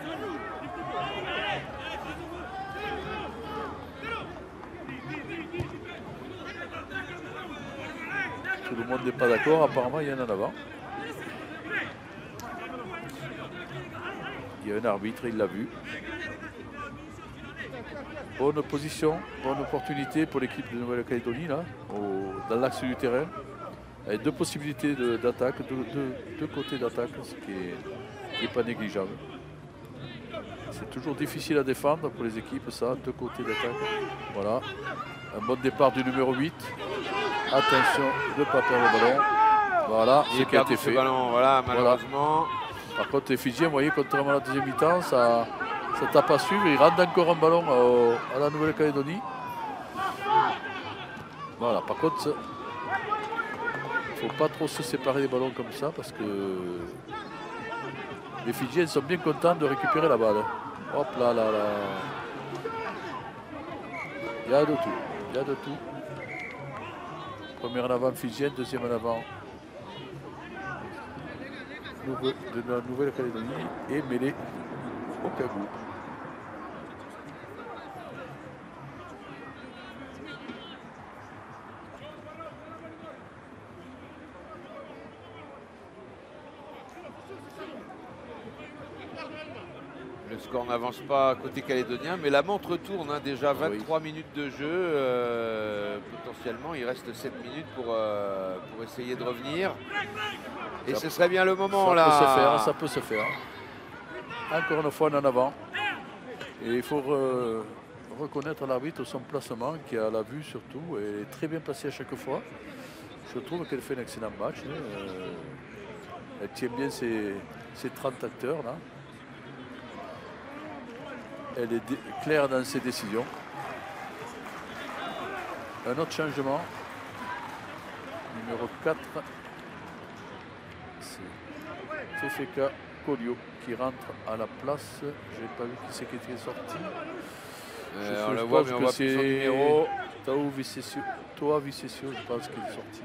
Tout le monde n'est pas d'accord, apparemment il y en a là-bas. Il y a un arbitre, il l'a vu. Bonne position, bonne opportunité pour l'équipe de Nouvelle-Calédonie là, dans l'axe du terrain. Avec deux possibilités d'attaque, deux côtés d'attaque, ce qui n'est pas négligeable. C'est toujours difficile à défendre pour les équipes, ça, deux côtés d'attaque. Voilà, un bon départ du numéro 8. Attention de ne pas perdre le ballon. Voilà, ce qui a été fait. Ballon, voilà, malheureusement. Voilà. Par contre, les Fidjiens, vous voyez, contrairement à la deuxième mi-temps, ça tape à suivre. Ils rendent encore un ballon à la Nouvelle-Calédonie. Voilà, par contre, il ne faut pas trop se séparer des ballons comme ça parce que les Fidjiens sont bien contents de récupérer la balle. Hop là. Il y a de tout. Première en avant Fidjienne, deuxième en avant de la Nouvelle-Calédonie et mêlée au Kagou. Le score n'avance pas côté calédonien, mais la montre tourne, hein, déjà 23 minutes de jeu. Potentiellement, il reste 7 minutes pour essayer de revenir. Et ce serait bien le moment là. Ça peut se faire. Encore une fois en avant. Et il faut reconnaître l'arbitre son placement, qui a la vue surtout, et est très bien placée à chaque fois. Je trouve qu'elle fait un excellent match. Elle tient bien ses 30 acteurs là. Elle est claire dans ses décisions. Un autre changement. Numéro 4. C'est Fefeka Kolio qui rentre à la place. Je n'ai pas vu qui c'est qui était sorti. On le voit, mais on voit plus son numéro. Toa Vicesio, je pense qu'il est sorti.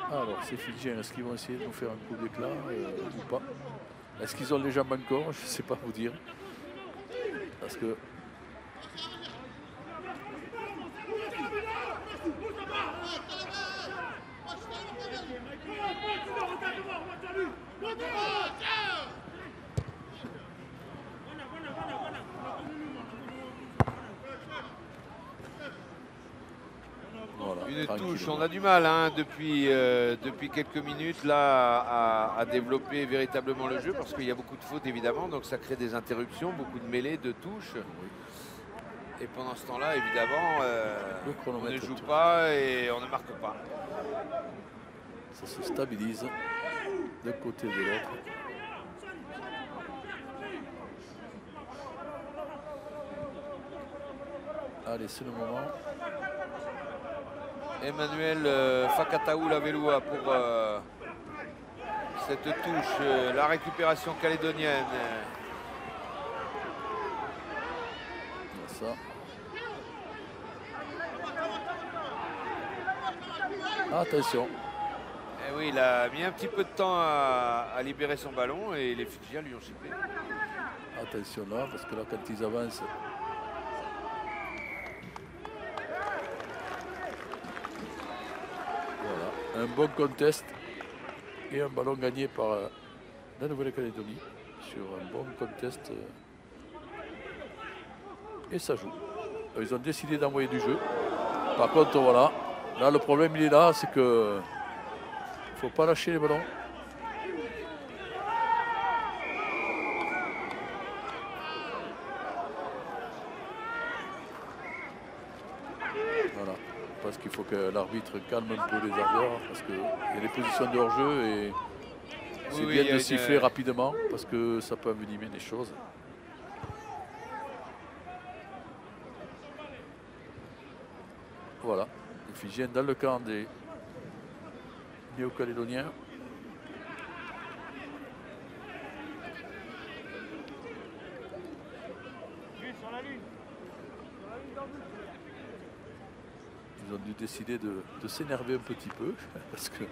Alors, ces Fidjiens, est-ce qu'ils vont essayer de nous faire un coup d'éclat ou pas? Est-ce qu'ils ont les jambes encore? Je ne sais pas vous dire. Parce que... Une touche, on a du mal hein, depuis quelques minutes là à développer véritablement le jeu parce qu'il y a beaucoup de fautes évidemment, donc ça crée des interruptions, beaucoup de mêlées, de touches. Et pendant ce temps-là, évidemment, on ne joue pas et on ne marque pas. Ça se stabilise d'un côté et de l'autre. Allez, c'est le moment. Emmanuel Fakataou Lavelua pour cette touche, la récupération calédonienne. Ça. Attention. Eh oui, il a mis un petit peu de temps à libérer son ballon et les Fidjiens lui ont sifflé. Attention là, parce que là, quand ils avancent, voilà, un bon contest et un ballon gagné par la Nouvelle-Calédonie sur un bon contest. Et ça joue. Ils ont décidé d'envoyer du jeu. Par contre, voilà, là le problème il est là, c'est que faut pas lâcher les ballons. Voilà, parce qu'il faut que l'arbitre calme un peu les ardeurs, parce qu'il y a des positions de hors-jeu et c'est bien de siffler rapidement, parce que ça peut envenimer des choses. Voilà, les Fidjiens dans le camp des Néo-Calédoniens. Ils ont dû décider de s'énerver un petit peu, parce que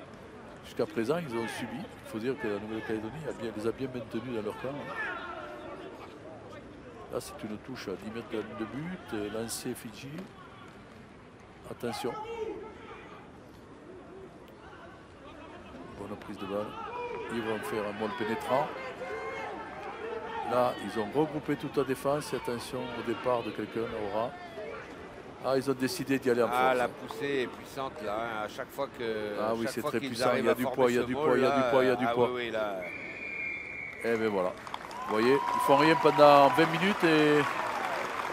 jusqu'à présent, ils ont subi. Il faut dire que la Nouvelle-Calédonie les a bien maintenus dans leur camp. Là, c'est une touche à 10 mètres de la ligne de but, lancé Fidji. Attention. Bonne prise de balle. Ils vont faire un molle pénétrant. Là, ils ont regroupé toute la défense. Et attention au départ de quelqu'un, Aura. Ah, ils ont décidé d'y aller en force. Ah, la poussée est puissante là. Hein. À chaque fois que. Ah oui, c'est très puissant. Il y a du poids, il y a du poids, il y a du poids, il y a du poids. Oui, là. Et bien voilà. Vous voyez, ils font rien pendant 20 minutes et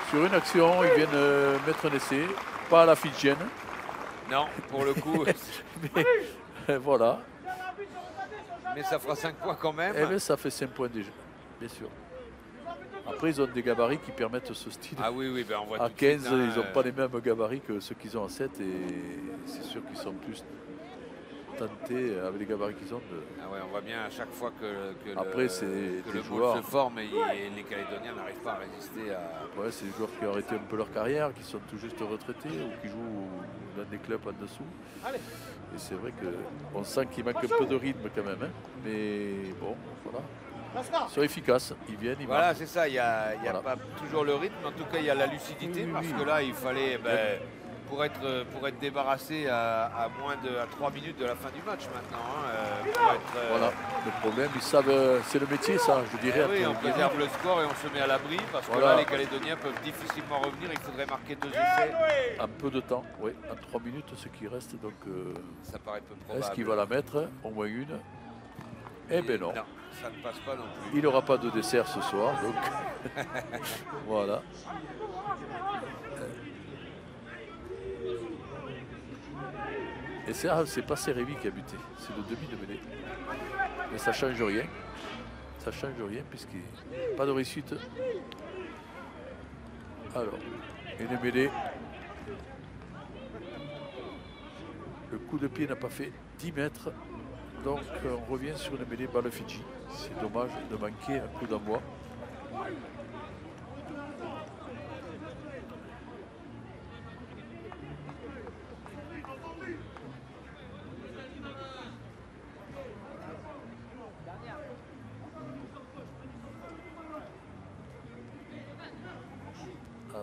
sur une action, ils viennent mettre un essai. Pas à la Fidjienne. Non, pour le coup. Mais voilà. Mais ça fera 5 points quand même. Eh bien, ça fait 5 points déjà, bien sûr. Après, ils ont des gabarits qui permettent ce style. Ah oui, oui, ben on voit à tout 15, de suite, hein, ils n'ont pas les mêmes gabarits que ceux qu'ils ont à 7 et c'est sûr qu'ils sont plus tentés avec les gabarits qu'ils ont. Ah ouais, on voit bien à chaque fois que après, le joueur se forme et les Calédoniens n'arrivent pas à résister à... Ouais, c'est des joueurs qui ont arrêté un peu leur carrière, qui sont tout juste retraités ou qui jouent dans des clubs en dessous. Et c'est vrai qu'on sent qu'il manque un peu de rythme quand même. Hein. Mais bon, voilà. Ils sont efficaces, ils viennent, ils Voilà, marquent. c'est ça, il n'y a voilà. pas toujours le rythme, en tout cas il y a la lucidité, parce que là il fallait, pour être débarrassé à moins de 3 minutes de la fin du match maintenant. Hein, voilà, le problème, ils savent, c'est le métier ça, je dirais. Oui, on préserve le score et on se met à l'abri, parce que là les Calédoniens peuvent difficilement revenir, il faudrait marquer 2 essais. Un peu de temps, oui, en 3 minutes ce qui reste, donc ça paraît peu probable. Est-ce qu'il va la mettre, au moins une? Eh bien non. Non, ça ne passe pas non plus. Il n'aura pas de dessert ce soir, donc voilà. Et c'est pas Serevi qui a buté, c'est le demi de mêlée. Mais ça change rien. Ça change rien puisqu'il n'y a pas de réussite. Alors, une mêlée. Le coup de pied n'a pas fait 10 mètres. Donc on revient sur une mêlée balle Fidji. C'est dommage de manquer un coup d'envoi.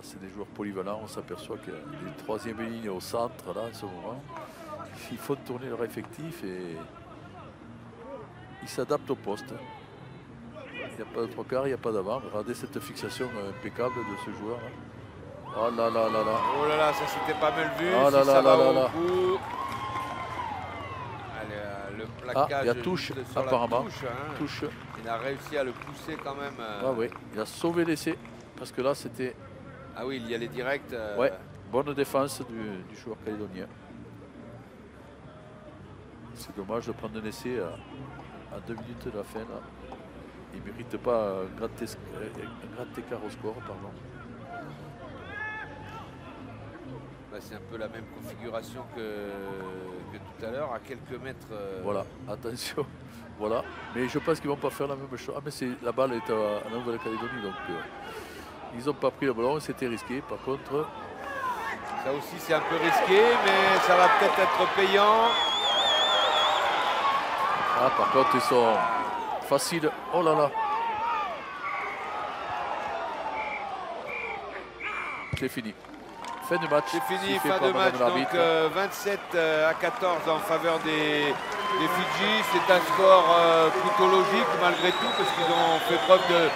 C'est des joueurs polyvalents, on s'aperçoit que les troisième lignes au centre là en ce moment, il faut tourner leur effectif et ils s'adaptent au poste. Il n'y a pas de trois quarts, il n'y a pas d'avant. Regardez cette fixation impeccable de ce joueur là. Oh là là là là. Oh là là, ça c'était pas mal vu. Oh là là là là là. Le plaquage, il y a touche apparemment. Touche. Il a réussi à le pousser quand même. Ah oui, il a sauvé l'essai parce que là c'était. Ah oui, il y allait direct. Ouais, bonne défense du joueur calédonien. C'est dommage de prendre un essai à 2 minutes de la fin. Là. Il ne mérite pas un grand écart au score, pardon. Bah, c'est un peu la même configuration que tout à l'heure, à quelques mètres. Voilà, attention. Voilà, mais je pense qu'ils ne vont pas faire la même chose. Ah, mais la balle est à Nouvelle-Calédonie, donc ils n'ont pas pris le ballon, c'était risqué. Par contre, ça aussi c'est un peu risqué, mais ça va peut-être être payant. Ah, par contre, ils sont faciles. Oh là là. C'est fini. Fin de match. C'est fini, fin de match. Donc 27 à 14 en faveur des Fidji. C'est un score plutôt logique malgré tout, parce qu'ils ont fait preuve de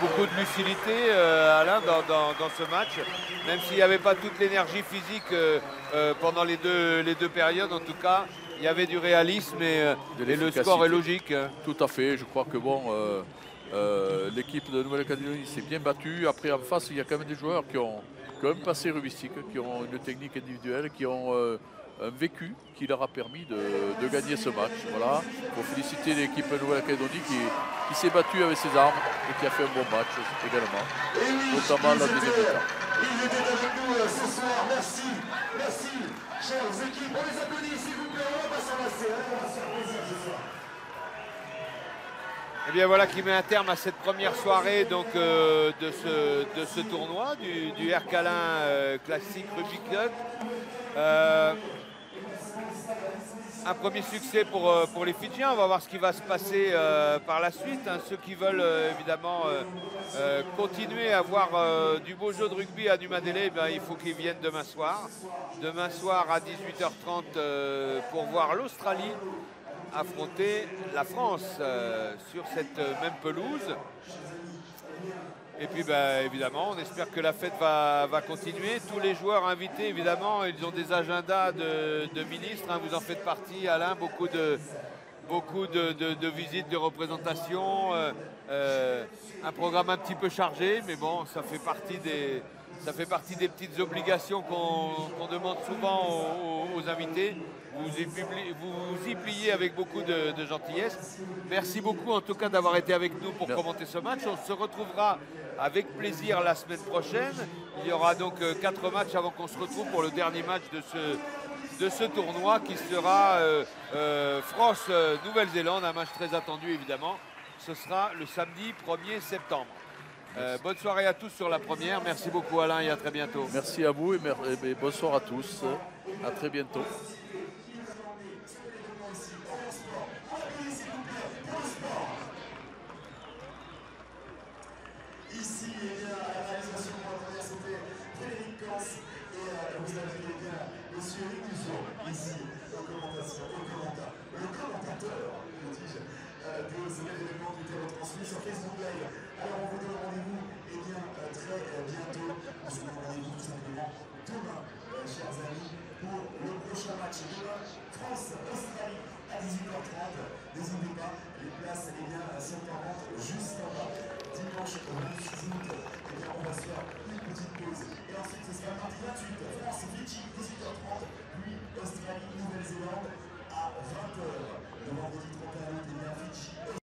beaucoup de lucidité, Alain, dans ce match. Même s'il n'y avait pas toute l'énergie physique pendant les deux périodes, en tout cas, il y avait du réalisme et le score est logique. Tout à fait. Je crois que bon, l'équipe de Nouvelle-Calédonie s'est bien battue. Après, en face, il y a quand même des joueurs qui ont un passé rubistique, qui ont une technique individuelle, qui ont un vécu qui leur a permis de gagner ce match. Voilà. Il faut féliciter l'équipe de Nouvelle-Calédonie qui s'est battue avec ses armes et qui a fait un bon match également, notamment la deuxième mi-temps. Il était avec nous ce soir. Merci, chères équipes. On les applaudit, s'il vous plaît. On va pas s'enlacer. On va se faire plaisir ce soir. Et bien voilà qui met un terme à cette première soirée donc, de ce tournoi du Air Calin Classic Rugby Club. Un premier succès pour les Fidjiens. On va voir ce qui va se passer par la suite. Ceux qui veulent évidemment continuer à voir du beau jeu de rugby à Numadélé, il faut qu'ils viennent demain soir. Demain soir à 18h30 pour voir l'Australie affronter la France sur cette même pelouse. Et puis évidemment, on espère que la fête va continuer. Tous les joueurs invités, évidemment, ils ont des agendas de ministres. Vous en faites partie, Alain, beaucoup de visites, de représentations. Un programme un petit peu chargé, mais bon, ça fait partie des petites obligations qu'on demande souvent aux invités. Vous y pliez avec beaucoup de gentillesse. Merci beaucoup en tout cas d'avoir été avec nous pour commenter ce match. On se retrouvera avec plaisir la semaine prochaine. Il y aura donc 4 matchs avant qu'on se retrouve pour le dernier match de ce tournoi qui sera France-Nouvelle-Zélande, un match très attendu évidemment. Ce sera le samedi 1er septembre. Bonne soirée à tous sur la première. Merci beaucoup Alain et à très bientôt. Merci à vous et bonsoir à tous. À très bientôt. Ici, à la réalisation pour la première, c'était Frédéric Kans et vous avez bien Monsieur Eric Dussault, ici, le commentateur, dis-je, de ce bel événement qui était retransmis sur Facebook Live. Alors, on vous donne rendez-vous, très bientôt. On se donne rendez-vous tout simplement demain, chers amis, pour le prochain match. Demain, France-Australie à 18h30. N'hésitez pas, les places sont en vente juste en bas. Dimanche 26 août, on va se faire une petite pause. Et ensuite, ce sera mardi 28, France-Fidji, 18h30, puis Australie-Nouvelle-Zélande à 20h. Le vendredi 31 août, Fidji,